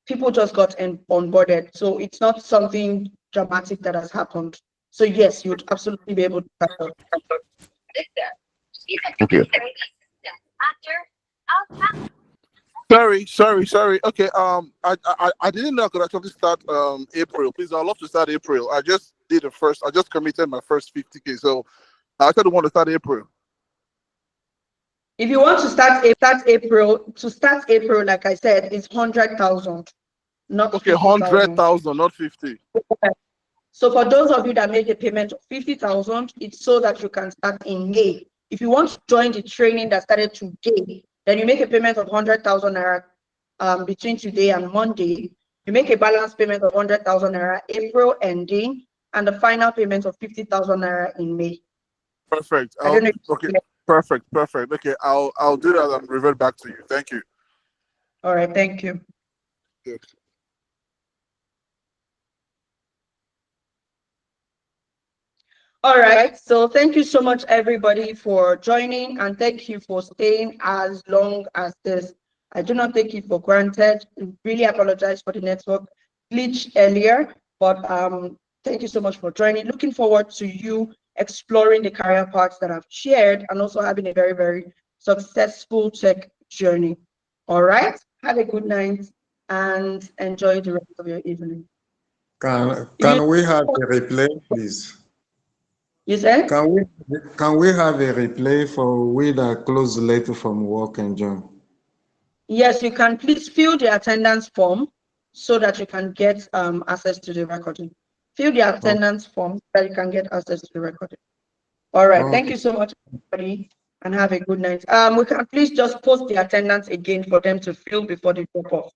People just got onboarded, so it's not something dramatic that has happened. So yes, you would absolutely be able to catch up. Thank you. Sorry. Okay. I didn't know I could actually start April. Please, I'd love to start April. I just did the first. I just committed my first 50K, so I actually want to start April. If you want to start April, like I said, it's 100,000, not Okay, 100,000, not 50. So for those of you that made a payment of 50,000, it's so that you can start in May. If you want to join the training that started today, then you make a payment of 100,000 naira between today and Monday. You make a balance payment of 100,000 naira April ending, and the final payment of 50,000 naira in May. Perfect. Okay. Perfect. Okay, I'll do that and revert back to you. Thank you. All right. Thank you. Good. All right, so thank you so much, everybody, for joining, and thank you for staying as long as this. I do not take it for granted. I really apologize for the network glitch earlier, but thank you so much for joining. Looking forward to you exploring the career paths that I've shared and also having a very, very successful tech journey. All right, have a good night and enjoy the rest of your evening. Can we have a replay, please? You said? Can we have a replay for we that close late from work and join? Yes, you can. Please fill the attendance form so that you can get access to the recording. Fill the attendance form so that you can get access to the recording. All right. Thank you so much, everybody, and have a good night. We can please just post the attendance again for them to fill before they drop off.